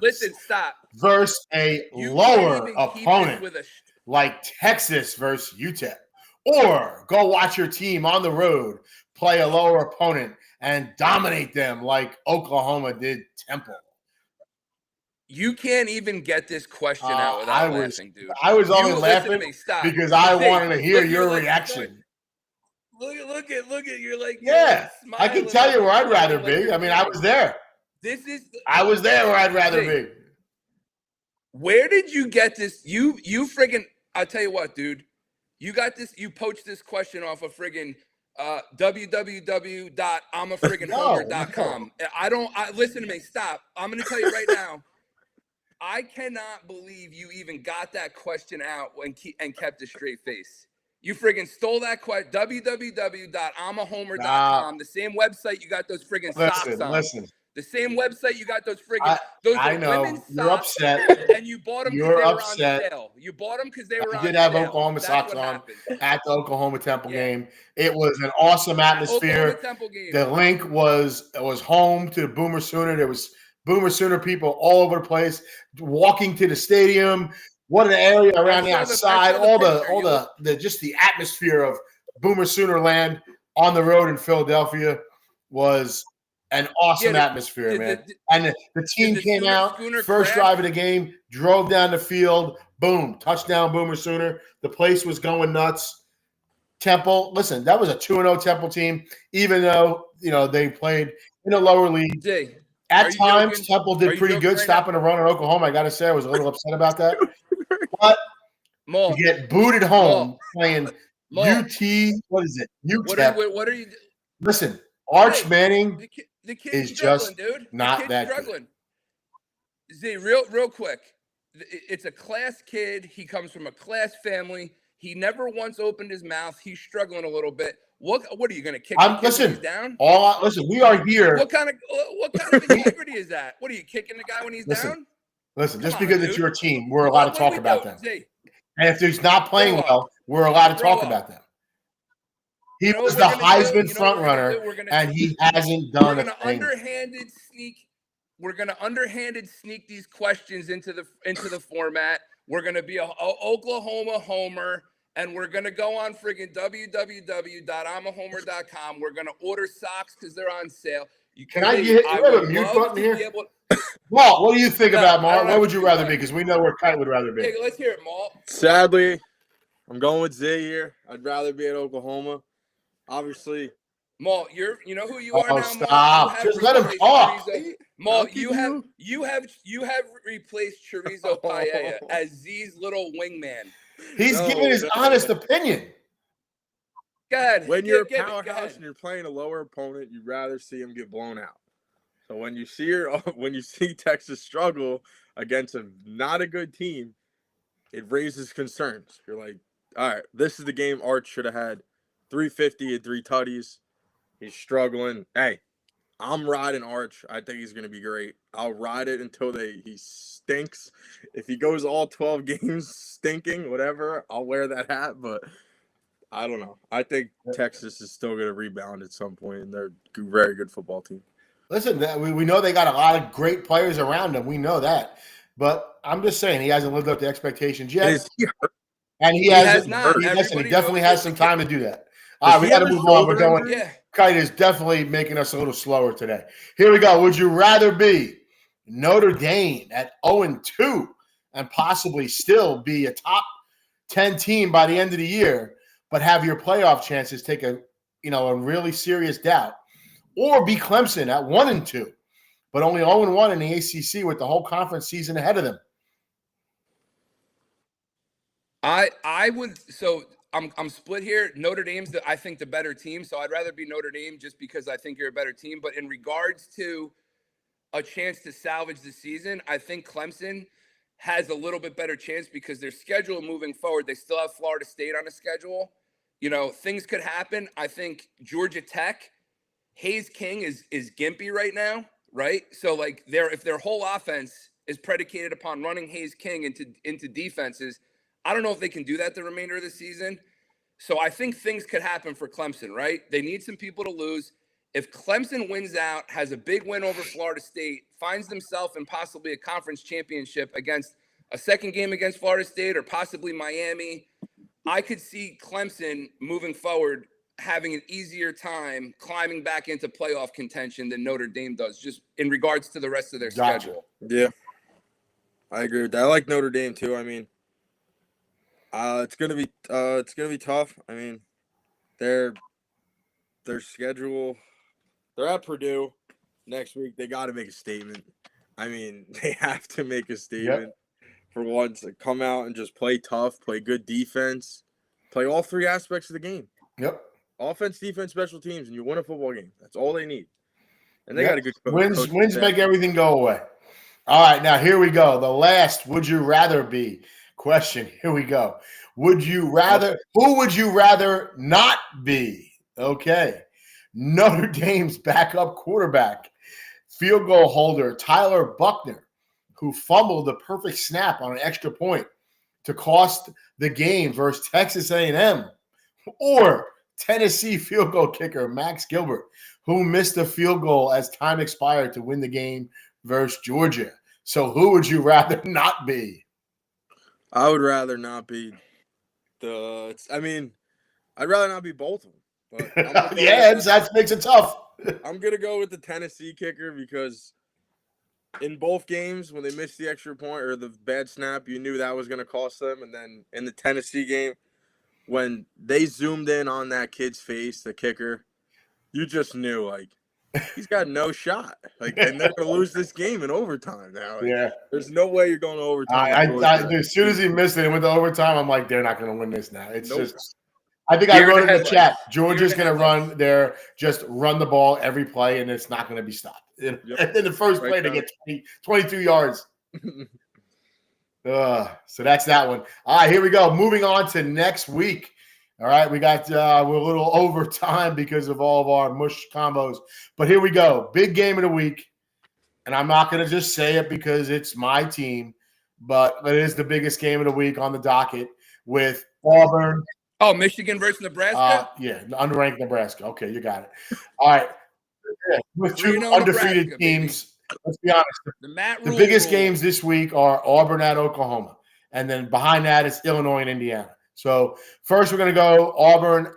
Listen, stop. Versus a lower opponent like Texas versus UTEP. Or go watch your team on the road play a lower opponent and dominate them like Oklahoma did Temple. You can't even get this question out without laughing, dude. I was only laughing because I wanted to hear your reaction. Look at you're like, I can tell you where I'd rather be. I mean, I was there. I was there where I'd rather be. Where did you get this? You friggin', I'll tell you what, dude. You got this, you poached this question off of friggin' www.imafrigginhomer.com. Listen to me, stop. I'm gonna tell you right now. I cannot believe you even got that question out and kept a straight face. You friggin' stole that question. www.imahomer.com, the same website you got those friggin' socks on. Listen. The same website you got those friggin' I know. You're upset. And you bought them because they were on sale. You bought them because they were on sale. I did have Oklahoma socks on at the Oklahoma Temple game. It was an awesome atmosphere. The Linc was home to the Boomer Sooner. There was Boomer Sooner people all over the place, walking to the stadium. What an area around the outside, all the just the atmosphere of Boomer Sooner land on the road in Philadelphia was an awesome atmosphere, man. And the team came out, first drive of the game, drove down the field, boom, touchdown Boomer Sooner. The place was going nuts. Temple, listen, that was a 2-0 Temple team, even though, they played in a lower league. At times, Temple did pretty good stopping the run in Oklahoma. I got to say, I was a little upset about that. But to get booted home playing UT, what is it? UTEP. What are you? Listen, Arch Manning the kid's is just dude. not that good. Z, real quick. It's a class kid. He comes from a class family. He never once opened his mouth. He's struggling a little bit. What are you going to kick him down? Listen, we are here. What kind of integrity is that? What are you kicking the guy when he's down? Listen, just because it's your team, we're allowed to talk about them. And if he's not playing well, we're allowed to talk about them. He was the Heisman front runner, and he hasn't done a thing. We're going to underhanded sneak these questions into the format. We're going to be a Oklahoma homer, and we're going to go on friggin' www.imahomer.com. We're going to order socks because they're on sale. Can I get a mute button here? Walt, what do you think about Malt? What would you rather be? Because we know where Kite would rather be. Hey, let's hear it, Malt. Sadly, I'm going with Zay here. I'd rather be at Oklahoma. Obviously. Malt, you know who you are now, stop. Just let him talk. Malt, you have replaced Chorizo Paella as Z's little wingman. He's giving his honest opinion. God, when you're a powerhouse and you're playing a lower opponent, you'd rather see him get blown out. So when you see Texas struggle against not a good team, it raises concerns. You're like, all right, this is the game Arch should have had 350 and 3 tutties. He's struggling. Hey, I'm riding Arch. I think he's going to be great. I'll ride it until he stinks. If he goes all 12 games stinking, whatever, I'll wear that hat. But I don't know. I think Texas is still going to rebound at some point, and they're a very good football team. Listen, we know they got a lot of great players around them. We know that. But I'm just saying he hasn't lived up to expectations yet. Is he hurt? And he has not. He Everybody definitely knows has some time to do that. All right, we got to move on. We're going. Yeah. Kite is definitely making us a little slower today. Here we go. Would you rather be Notre Dame at 0-2 and possibly still be a top 10 team by the end of the year, but have your playoff chances take a really serious doubt, or be Clemson at 1-2, but only 0-1 in the ACC with the whole conference season ahead of them? I would. So I'm split here. Notre Dame's I think the better team, so I'd rather be Notre Dame just because I think you're a better team. But in regards to a chance to salvage the season, I think Clemson has a little bit better chance because their schedule moving forward, they still have Florida State on the schedule. Things could happen. I think Georgia Tech, Hayes King is gimpy right now, right? So like if their whole offense is predicated upon running Hayes King into defenses, I don't know if they can do that the remainder of the season. So I think things could happen for Clemson, right? They need some people to lose. If Clemson wins out, has a big win over Florida State, finds themselves in possibly a conference championship against a second game against Florida State or possibly Miami, I could see Clemson moving forward having an easier time climbing back into playoff contention than Notre Dame does, just in regards to the rest of their schedule. Yeah, I agree with that. I like Notre Dame too. I mean, it's gonna be tough. I mean, their schedule. They're at Purdue next week. They got to make a statement. I mean, they have to make a statement for once. Come out and just play tough, play good defense, play all three aspects of the game. Yep. Offense, defense, special teams, and you win a football game. That's all they need. And they got a good coach. Wins make everything go away. All right, now here we go. The last would you rather be question. Here we go. Who would you rather not be? Okay. Notre Dame's backup quarterback, field goal holder Tyler Buckner, who fumbled the perfect snap on an extra point to cost the game versus Texas A&M, or Tennessee field goal kicker Max Gilbert, who missed a field goal as time expired to win the game versus Georgia. So who would you rather not be? I would rather not be I'd rather not be both of them. But that makes it tough. I'm going to go with the Tennessee kicker because in both games, when they missed the extra point or the bad snap, you knew that was going to cost them. And then in the Tennessee game, when they zoomed in on that kid's face, the kicker, you just knew, like, he's got no shot. Like, and they're going to lose this game in overtime now. Like, there's no way you're going to overtime. As soon as he missed it and went to overtime, I'm like, they're not going to win this now. It's just – I think I wrote in the chat, Georgia's going to run the ball every play, and it's not going to be stopped. And in the first play, they get 22 yards. So that's that one. All right, here we go. Moving on to next week. All right, we got we're a little over time because of all of our mush combos. But here we go. Big game of the week. And I'm not going to just say it because it's my team, but it is the biggest game of the week on the docket with Auburn. Oh, Michigan versus Nebraska? Unranked Nebraska. Okay, you got it. All right. With two undefeated Nebraska, teams, let's be honest. The biggest games this week are Auburn at Oklahoma. And then behind that is Illinois and Indiana. So first we're going to go Auburn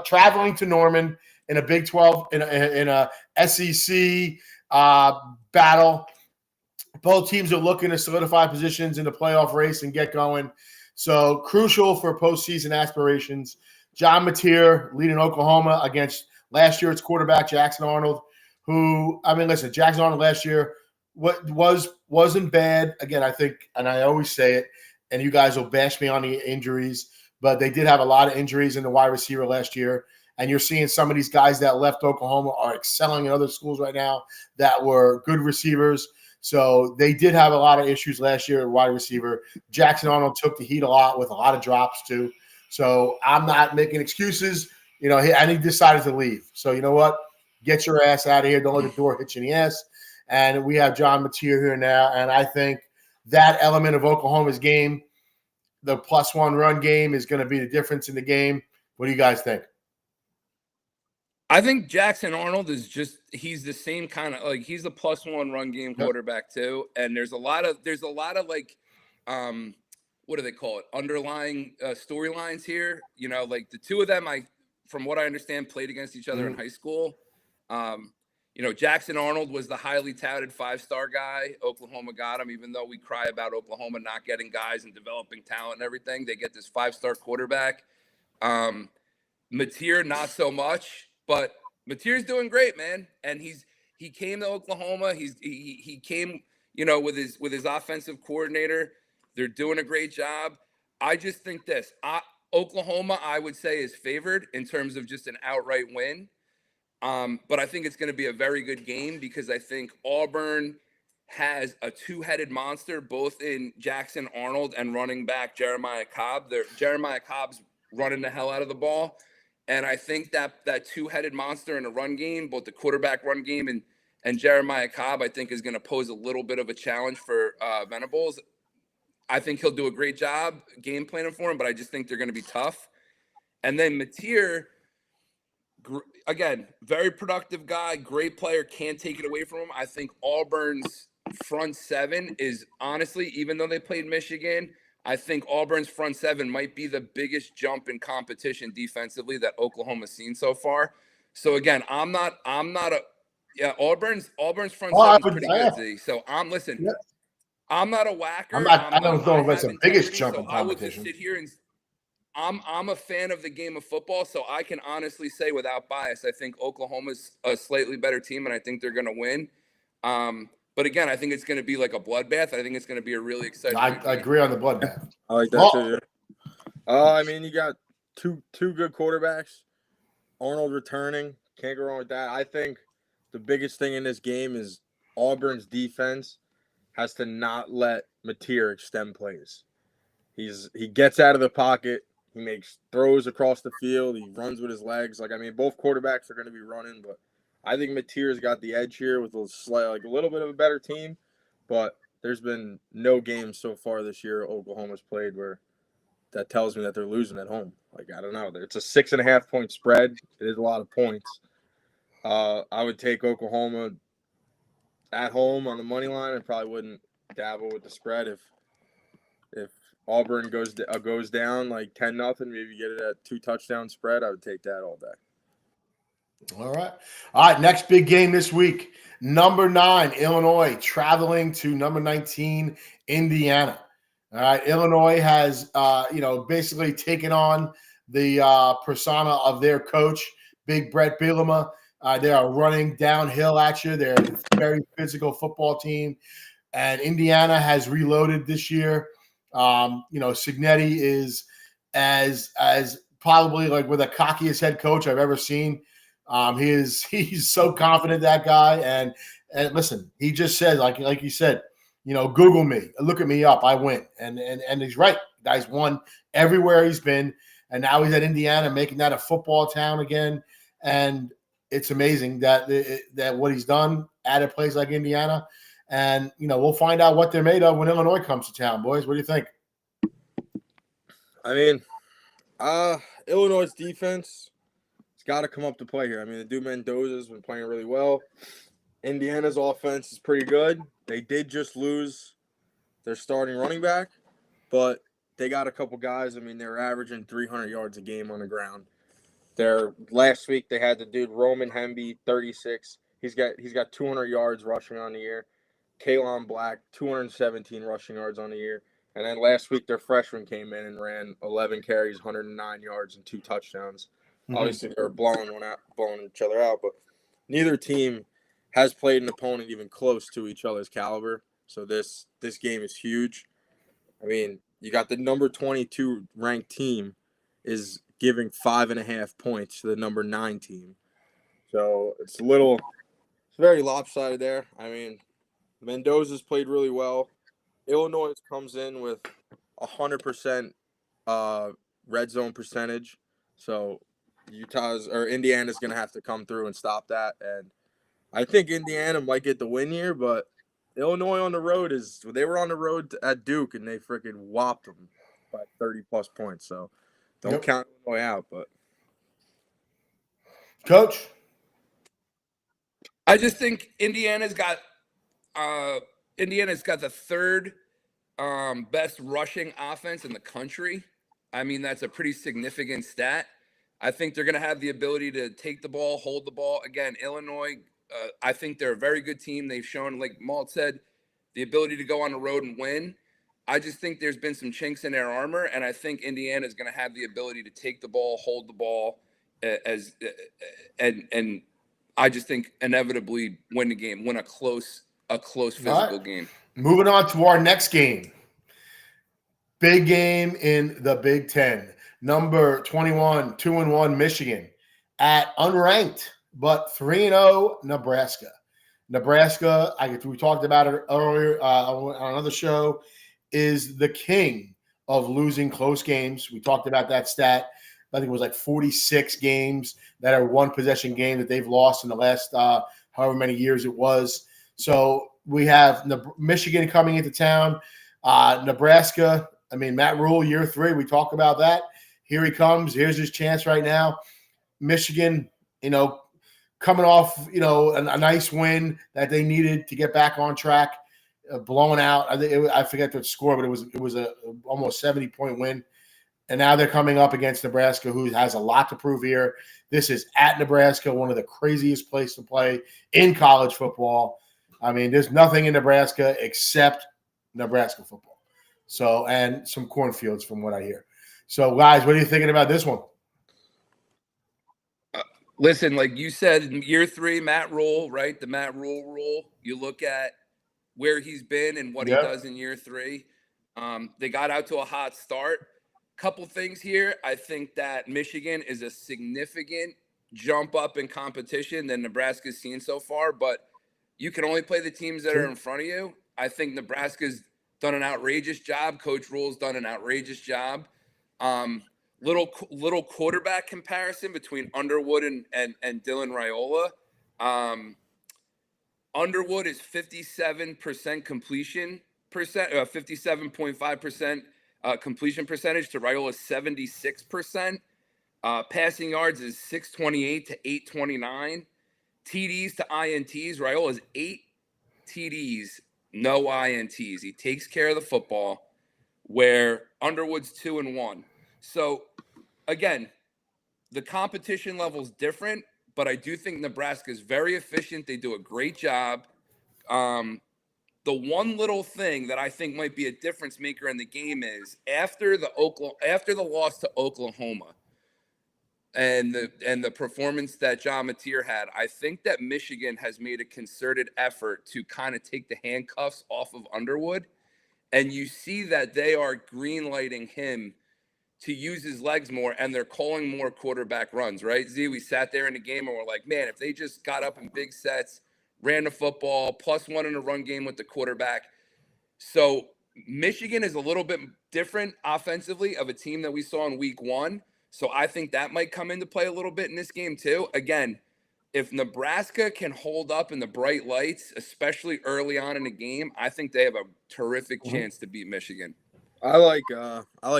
traveling to Norman in a Big 12, in a SEC battle. Both teams are looking to solidify positions in the playoff race and get going. So crucial for postseason aspirations. John Mateer leading Oklahoma against last year's quarterback Jackson Arnold, Jackson Arnold last year wasn't bad. Again, I think, and I always say it, and you guys will bash me on the injuries, but they did have a lot of injuries in the wide receiver last year. And you're seeing some of these guys that left Oklahoma are excelling in other schools right now that were good receivers. So they did have a lot of issues last year at wide receiver. Jackson Arnold took the heat a lot with a lot of drops too. So I'm not making excuses, and he decided to leave. So you know what? Get your ass out of here. Don't let the door hit you in the ass. And we have John Mateer here now. And I think that element of Oklahoma's game the +1 run game is going to be the difference in the game. What do you guys think? I think Jackson Arnold he's the same kind of like he's the +1 run game quarterback too. And there's a lot of like what do they call it? Underlying storylines here. You know, like the two of them, from what I understand, played against each other in high school. You know, Jackson Arnold was the highly touted 5-star guy. Oklahoma got him, even though we cry about Oklahoma not getting guys and developing talent and everything. They get this 5-star quarterback. Mateer, not so much, but Mateer's doing great, man. And he came to Oklahoma. He came, you know, with his offensive coordinator. They're doing a great job. I just think Oklahoma, I would say, is favored in terms of just an outright win. But I think it's going to be a very good game because I think Auburn has a two-headed monster, both in Jackson Arnold and running back Jeremiah Cobb. Jeremiah Cobb's running the hell out of the ball. And I think that two-headed monster in a run game, both the quarterback run game and Jeremiah Cobb, I think is going to pose a little bit of a challenge for Venables. I think he'll do a great job game planning for him, but I just think they're going to be tough. And then Mateer, again, very productive guy, great player, can't take it away from him. I think Auburn's front seven is honestly, even though they played Michigan, I think Auburn's front seven might be the biggest jump in competition defensively that Oklahoma's seen so far. So again, Auburn's front seven is pretty good, Z. So I'm not a whacker. I don't know if that's the biggest jump in competition. I would just sit here and I'm a fan of the game of football, so I can honestly say without bias, I think Oklahoma's a slightly better team, and I think they're going to win. But again, I think it's going to be like a bloodbath. I think it's going to be a really exciting. I agree on the bloodbath. I like that too. Yeah. I mean, you got two good quarterbacks. Arnold returning, can't go wrong with that. I think the biggest thing in this game is Auburn's defense has to not let Mateer extend plays. He gets out of the pocket. He makes throws across the field. He runs with his legs. Like, I mean, both quarterbacks are going to be running, but I think Mateer's got the edge here with a little bit of a better team. But there's been no games so far this year Oklahoma's played where that tells me that they're losing at home. Like, I don't know. It's a 6.5 point spread. It is a lot of points. I would take Oklahoma at home on the money line. I probably wouldn't dabble with the spread if Auburn goes down like 10-0, maybe get it at 2-touchdown spread. I would take that all day. All right. Next big game this week. Number 9, Illinois, traveling to number 19, Indiana. All right. Illinois has, basically taken on the persona of their coach, Big Brett Bielema. They are running downhill at you. They're a very physical football team. And Indiana has reloaded this year. Cignetti is as probably like with the cockiest head coach I've ever seen. He's so confident, that guy. And listen, he just said, like he said, Google me, look at me up, I win. And he's right. Guy's won everywhere he's been. And now he's at Indiana, making that a football town again. And it's amazing that what he's done at a place like Indiana. And, we'll find out what they're made of when Illinois comes to town, boys. What do you think? I mean, Illinois' defense has got to come up to play here. I mean, the dude Mendoza's been playing really well. Indiana's offense is pretty good. They did just lose their starting running back, but they got a couple guys. I mean, they're averaging 300 yards a game on the ground. Last week they had the dude Roman Hemby, 36. He's got 200 yards rushing on the year. Kalon Black, 217 rushing yards on the year. And then last week, their freshman came in and ran 11 carries, 109 yards, and 2 touchdowns. Mm-hmm. Obviously, they were blowing each other out, but neither team has played an opponent even close to each other's caliber. So this game is huge. I mean, you got the number 22 ranked team is giving 5.5 points to the number 9 team. So it's very lopsided there. I mean, Mendoza's played really well. Illinois comes in with 100% red zone percentage. So Indiana's going to have to come through and stop that. And I think Indiana might get the win here, but Illinois on the road they were on the road at Duke and they freaking whopped them. by 30-plus points. So don't count Illinois out. But Coach, I just think Indiana's got the third best rushing offense in the country. I mean, that's a pretty significant stat. I think they're going to have the ability to take the ball, hold the ball. Again, Illinois, I think they're a very good team. They've shown, like Malt said, the ability to go on the road and win. I just think there's been some chinks in their armor, and I think Indiana is going to have the ability to take the ball, hold the ball, and I just think inevitably win the game, win a close physical game. Moving on to our next game. Big game in the Big Ten. Number 21, 2-1 Michigan at unranked, but 3-0 Nebraska. Nebraska, we talked about it earlier on another show, is the king of losing close games. We talked about that stat. I think it was like 46 games that are one-possession game that they've lost in the last however many years it was. So we have Michigan coming into town. Nebraska, I mean, Matt Rule, year 3, we talk about that. Here he comes. Here's his chance right now. Michigan, coming off, a nice win that they needed to get back on track, blowing out. I forget the score, but it was a almost 70-point win. And now they're coming up against Nebraska, who has a lot to prove here. This is at Nebraska, one of the craziest places to play in college football. I mean, there's nothing in Nebraska except Nebraska football. So, and some cornfields from what I hear. So, guys, what are you thinking about this one? Listen, like you said, in year 3, Matt Rule, right? The Matt Rule. You look at where he's been and what he does in year 3. They got out to a hot start. Couple things here. I think that Michigan is a significant jump up in competition than Nebraska's seen so far, but you can only play the teams that are in front of you. I think Nebraska's done an outrageous job. Coach Rule's done an outrageous job. Little quarterback comparison between Underwood and Dylan Raiola. Underwood is 57% completion percent, 57.5% completion percentage to Raiola's 76%. Passing yards is 628 to 829. TDs to INTs. Raiola's 8 TDs, no INTs. He takes care of the football, where Underwood's 2-1. So, again, the competition level's different, but I do think Nebraska's very efficient. They do a great job. The one little thing that I think might be a difference maker in the game is after the loss to Oklahoma and the performance that John Mateer had, I think that Michigan has made a concerted effort to kind of take the handcuffs off of Underwood, and you see that they are green-lighting him to use his legs more, and they're calling more quarterback runs, right? Z, we sat there in the game and we're like, man, if they just got up in big sets, ran the football, +1 in the run game with the quarterback. So Michigan is a little bit different offensively of a team that we saw in week 1. So I think that might come into play a little bit in this game too. Again, if Nebraska can hold up in the bright lights, especially early on in the game, I think they have a terrific chance to beat Michigan. I like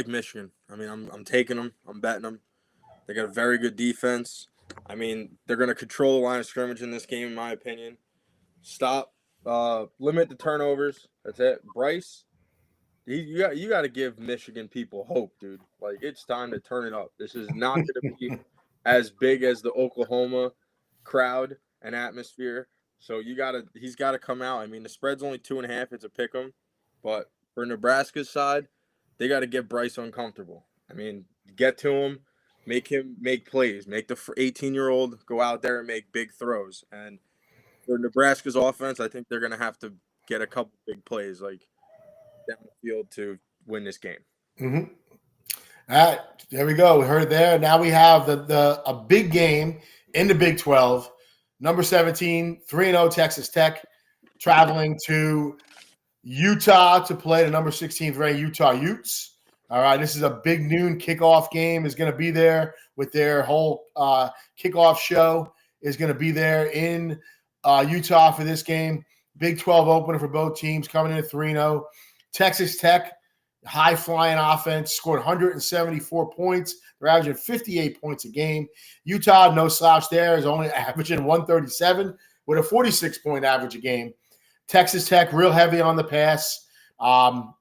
Michigan. I mean, I'm taking them. I'm betting them. They got a very good defense. I mean, they're going to control the line of scrimmage in this game, in my opinion. Limit the turnovers. That's it. Bryce, you got to give Michigan people hope, dude. Like, it's time to turn it up. This is not going to be as big as the Oklahoma crowd and atmosphere. So he's got to come out. I mean, the spread's only 2.5. It's a pick 'em, but for Nebraska's side, they got to get Bryce uncomfortable. I mean, get to him, make him make plays, make the 18-year-old go out there and make big throws. And for Nebraska's offense, I think they're going to have to get a couple big plays like down the field to win this game. Mm-hmm. All right, there we go. We heard it there. Now we have a big game in the Big 12. Number 17, 3-0 Texas Tech, traveling to Utah to play the number 16th ranked Utah Utes. All right, this is a big noon kickoff game. Is going to be there with their whole kickoff show. Is going to be there in Utah for this game. Big 12 opener for both teams coming in at 3-0. Texas Tech high-flying offense, scored 174 points. They're averaging 58 points a game. Utah, no slouch there, is only averaging 137 with a 46-point average a game. Texas Tech, real heavy on the pass.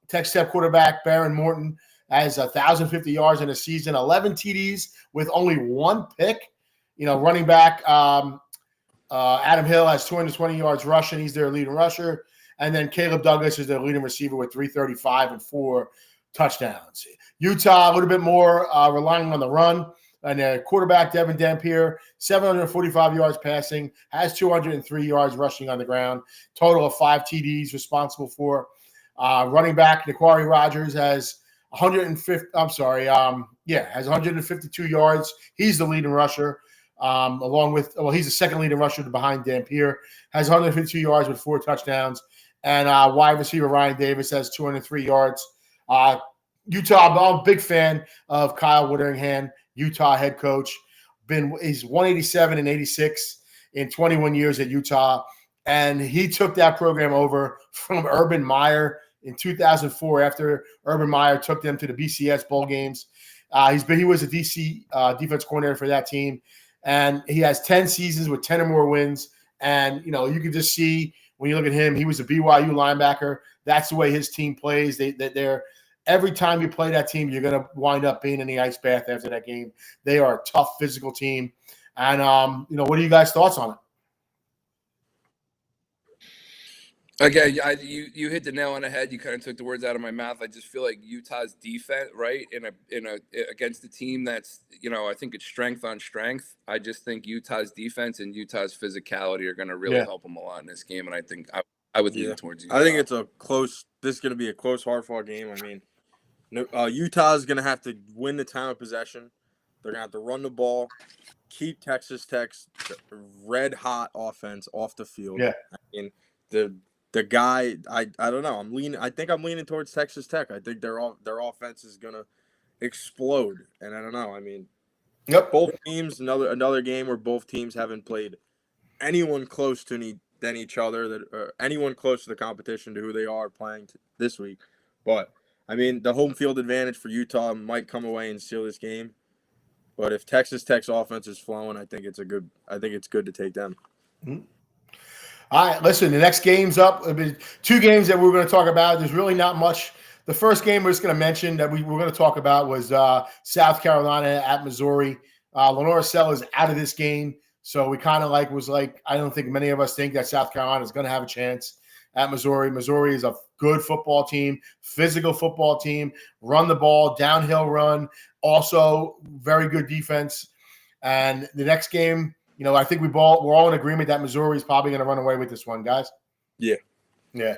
Texas Tech quarterback Baron Morton has 1,050 yards in a season, 11 TDs with only one pick. Running back Adam Hill has 220 yards rushing. He's their leading rusher. And then Caleb Douglas is their leading receiver with 335 and 4 touchdowns. Utah, a little bit more relying on the run. And their quarterback, Devin Dampier, 745 yards passing, has 203 yards rushing on the ground. Total of 5 TDs responsible for. Running back, Niquari Rogers has 152 yards. He's the leading rusher. He's the second leading rusher behind Dampier, has 152 yards with 4 touchdowns. And wide receiver Ryan Davis has 203 yards. Utah, I'm a big fan of Kyle Whittingham, Utah head coach. He's 187 and 86 in 21 years at Utah. And he took that program over from Urban Meyer in 2004 after Urban Meyer took them to the BCS bowl games. He was a DC defense coordinator for that team. And he has 10 seasons with 10 or more wins. And, you can just see when you look at him, he was a BYU linebacker. That's the way his team plays. They're every time you play that team, you're going to wind up being in the ice bath after that game. They are a tough physical team. And, what are you guys' thoughts on it? Again, you hit the nail on the head. You kind of took the words out of my mouth. I just feel like Utah's defense, right, against a team that's, I think it's strength on strength. I just think Utah's defense and Utah's phutsality are going to really help them a lot in this game. And I think I would lean towards Utah. I think it's this is going to be a close, hard-fought game. I mean, Utah's going to have to win the time of possession. They're going to have to run the ball, keep Texas Tech's red-hot offense off the field. Yeah. I mean, the guy, I don't know. I think I'm leaning towards Texas Tech. I think their offense is gonna explode. And I don't know. I mean, both teams, another game where both teams haven't played anyone close to than each other, anyone close to the competition to who they are playing this week. But I mean, the home field advantage for Utah might come away and steal this game. But if Texas Tech's offense is flowing, I think it's good to take them. Mm-hmm. All right, listen, the next game's up. 2 games that we're going to talk about. There's really not much. The first game we're just going to mention that we're going to talk about was South Carolina at Missouri. Lenore Sell is out of this game, so we kind of I don't think many of us think that South Carolina is going to have a chance at Missouri. Missouri is a good football team, physical football team, run the ball, downhill run, also very good defense. And the next game, I think we're all in agreement that Missouri is probably going to run away with this one, guys. Yeah. Yeah.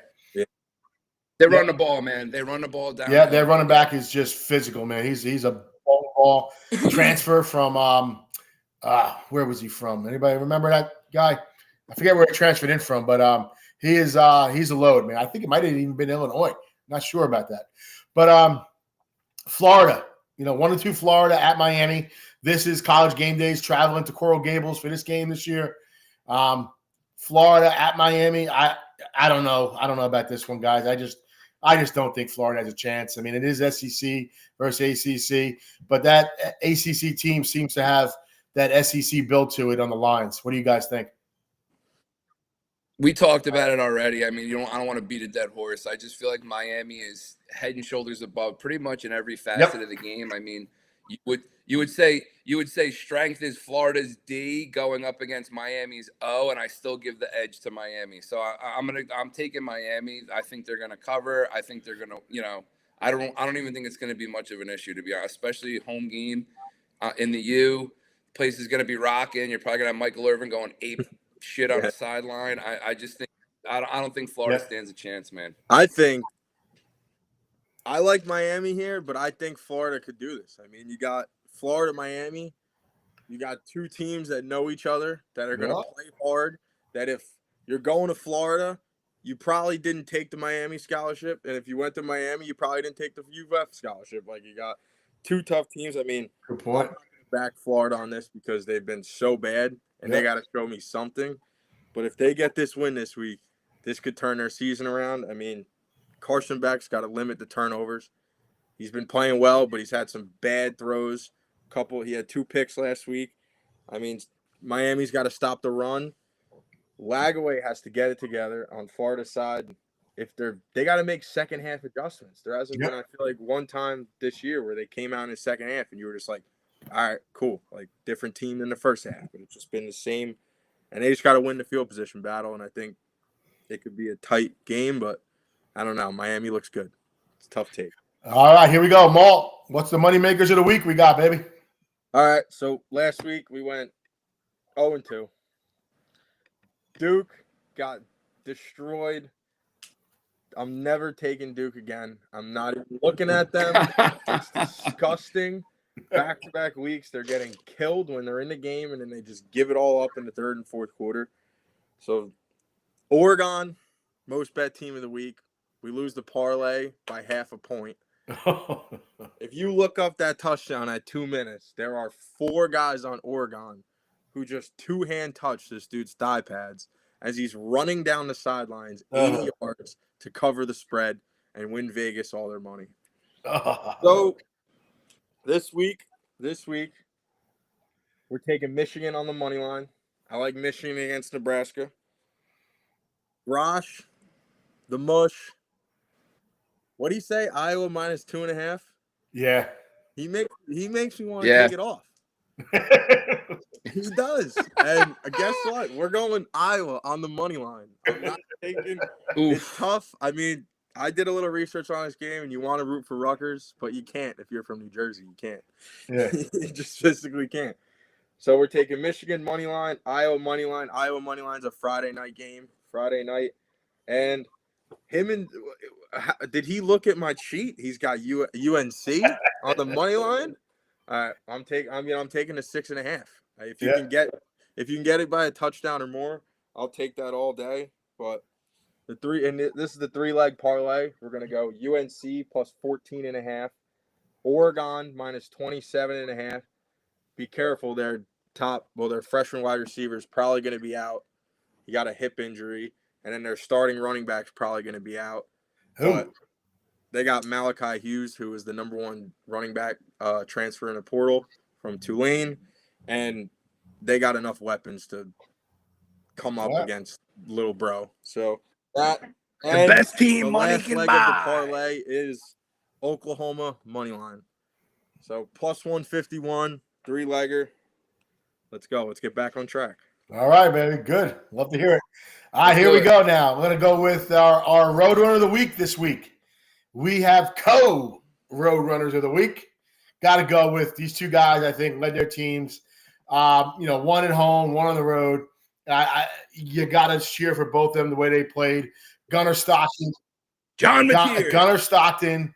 They run the ball, man. They run the ball down. Yeah, their running back is just physical, man. He's a ball transfer from where was he from? Anybody remember that guy? I forget where he transferred in from, but he's a load, man. I think it might have even been Illinois. Not sure about that. But Florida, 1-2 Florida at Miami. This is College Game Days traveling to Coral Gables for this game this year. Florida at Miami. I don't know. I don't know about this one, guys. I just don't think Florida has a chance. I mean, it is SEC versus ACC, but that ACC team seems to have that SEC build to it on the lines. What do you guys think? We talked about it already. I mean, I don't want to beat a dead horse. I just feel like Miami is head and shoulders above pretty much in every facet of the game. I mean, you would say strength is Florida's D going up against Miami's O, and I still give the edge to Miami. So I'm taking Miami. I think they're gonna cover. I think they're gonna, I don't even think it's gonna be much of an issue, to be honest, especially home game in the U. Place is gonna be rocking. You're probably gonna have Michael Irvin going ape shit on the sideline. I just think I don't think Florida stands a chance, man. I like Miami here, but I think Florida could do this. I mean, you got Florida, Miami. You got 2 teams that know each other, that are going to play hard, that if you're going to Florida, you probably didn't take the Miami scholarship. And if you went to Miami, you probably didn't take the UF scholarship. Like, you got 2 tough teams. I mean, good point. I'm not going to back Florida on this because they've been so bad, and they got to show me something. But if they get this win this week, this could turn their season around. I mean, Carson Beck's got to limit the turnovers. He's been playing well, but he's had some bad throws. He had 2 picks last week. I mean, Miami's got to stop the run. Lagaway has to get it together on Florida's side. If they got to make second half adjustments. There hasn't been, I feel like, one time this year where they came out in the second half and you were just like, all right, cool. Like, different team than the first half. But it's just been the same. And they just got to win the field position battle. And I think it could be a tight game, but I don't know. Miami looks good. It's a tough take. All right, here we go. Malt, what's the Moneymakers of the week we got, baby? All right, so last week we went 0-2. Duke got destroyed. I'm never taking Duke again. I'm not even looking at them. It's disgusting. Back-to-back weeks, they're getting killed when they're in the game, and then they just give it all up in the third and fourth quarter. So, Oregon, most bet team of the week. We lose the parlay by half a point. If you look up that touchdown at 2 minutes, there are 4 guys on Oregon who just two-hand touch this dude's thigh pads as he's running down the sidelines 80 yards to cover the spread and win Vegas all their money. So this week, we're taking Michigan on the money line. I like Michigan against Nebraska. Rosh, the MUSH. What do you say? Iowa minus 2.5? Yeah. He makes me want to take it off. He does. And guess what? We're going Iowa on the money line. I'm not taking it's tough. I mean, I did a little research on this game, and you want to root for Rutgers, but you can't if you're from New Jersey. You can't. Yeah. You just physically can't. So we're taking Michigan money line, Iowa money line. Iowa money line's a Friday night game. And did he look at my cheat? He's got UNC on the money line. I'm taking a 6.5. If you can get it by a touchdown or more, I'll take that all day. But this is the 3-leg parlay. We're gonna go UNC plus 14.5, Oregon minus 27.5. Be careful, their freshman wide receiver is probably gonna be out. He got a hip injury, and then their starting running back's probably gonna be out. But they got Malachi Hughes, who is the number 1 running back transfer in the portal from Tulane, and they got enough weapons to come up against little bro. So that the best team money last can leg buy. of the parlay is Oklahoma money line. So plus 151, 3-legger. Let's go. Let's get back on track. All right, baby. Good. Love to hear it. All right, here we go now. I'm going to go with our roadrunner of the week this week. We have co-roadrunners of the week. Got to go with these 2 guys, I think, led their teams. One at home, one on the road. You got to cheer for both of them the way they played. Gunnar Stockton. Gunnar Stockton.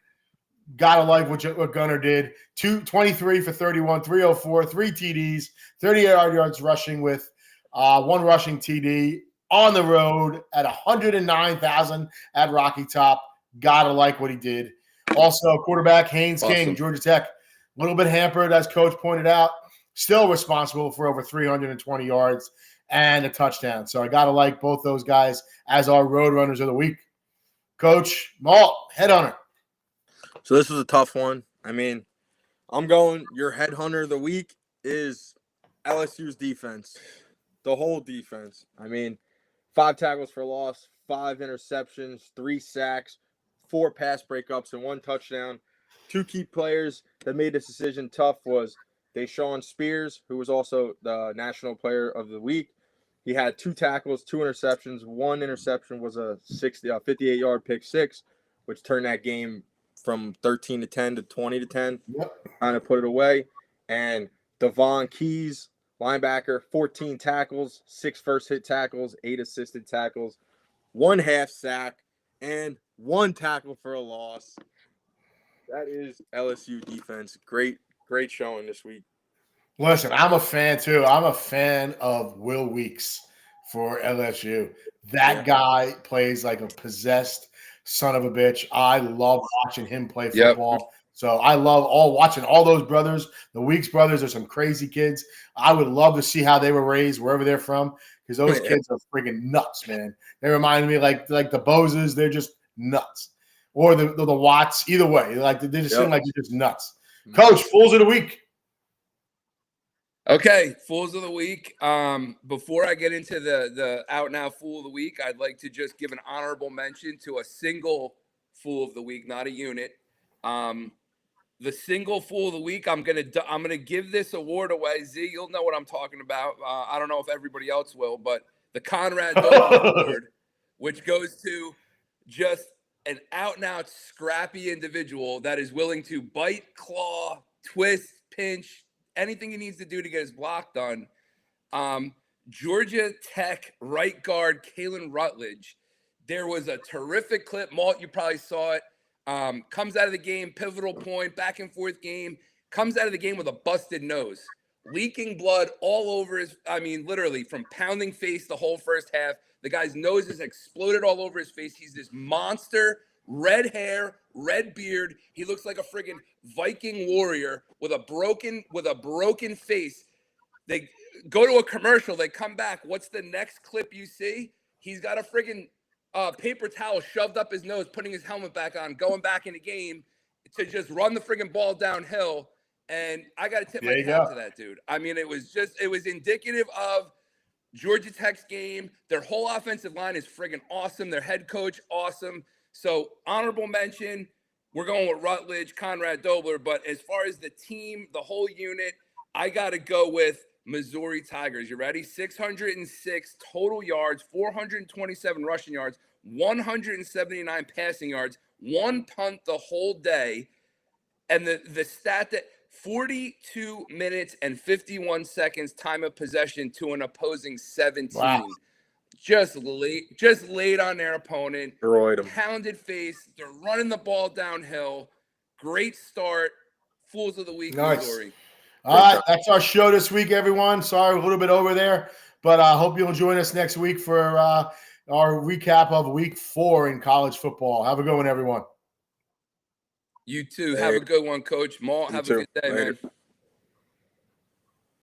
Got to like what Gunnar did. 23 for 31, 304, 3 TDs, 38 yards rushing with 1 rushing TD on the road at 109,000 at Rocky Top. Got to like what he did. Also, quarterback Haynes King, Georgia Tech. A little bit hampered, as Coach pointed out. Still responsible for over 320 yards and a touchdown. So I got to like both those guys as our roadrunners of the week. Coach Malt, Headhunter. So this was a tough one. I mean, I'm going your Headhunter of the week is LSU's defense. The whole defense. I mean, 5 tackles for loss, 5 interceptions, 3 sacks, 4 pass breakups, and 1 touchdown. 2 key players that made this decision tough was Deshaun Spears, who was also the National Player of the Week. He had 2 tackles, 2 interceptions. 1 interception was a 58-yard pick six, which turned that game from 13-10 to 20-10. Yep. Kind of put it away. And Devon Keys, linebacker, 14 tackles, 6 first hit tackles, 8 assisted tackles, 1 half sack, and 1 tackle for a loss. That is LSU defense. Great showing this week. Listen, I'm a fan too. I'm a fan of Will Weeks for LSU. That guy plays like a possessed son of a bitch. I love watching him play football. Yep. So I love watching all those brothers. The Weeks brothers are some crazy kids. I would love to see how they were raised wherever they're from, because those kids are freaking nuts, man. They remind me like the Boses. They're just nuts. or the Watts. Either way, like they just seem like they're just nuts. Mm-hmm. Coach, fools of the week. Okay, fools of the week. Before I get into the out and out fool of the week, I'd like to just give an honorable mention to a single fool of the week, not a unit. The single fool of the week, I'm gonna give this award away. Z, you'll know what I'm talking about. I don't know if everybody else will, but the Conrad Dolan Award, which goes to just an out and out scrappy individual that is willing to bite, claw, twist, pinch, anything he needs to do to get his block done. Georgia Tech right guard Kalen Rutledge. There was a terrific clip. Malt, you probably saw it. Comes out of the game, pivotal point, back and forth game. Comes out of the game with a busted nose, leaking blood all over his. I mean, literally from pounding face the whole first half. The guy's nose is exploded all over his face. He's this monster. Red hair, red beard. He looks like a friggin' Viking warrior with a broken face. They go to a commercial. They come back. What's the next clip you see? He's got a friggin' paper towel shoved up his nose, putting his helmet back on, going back in the game to just run the friggin' ball downhill. And I got to tip my cap to that dude. I mean, it was indicative of Georgia Tech's game. Their whole offensive line is friggin' awesome. Their head coach, awesome. So honorable mention, we're going with Rutledge, Conrad Dobler. But as far as the team, the whole unit, I got to go with Missouri Tigers. You ready? 606 total yards, 427 rushing yards, 179 passing yards, one punt the whole day. And the stat that 42 minutes and 51 seconds time of possession to an opposing 17. Wow. Just laid on their opponent, pounded face. They're running the ball downhill. Great start. Fools of the week, nice. Missouri. All right, that's our show this week, everyone. Sorry, a little bit over there, but I hope you'll join us next week for our recap of Week 4 in college football. Have a good one, everyone. You too. Have a good one, Coach. Maul, have a good day, man.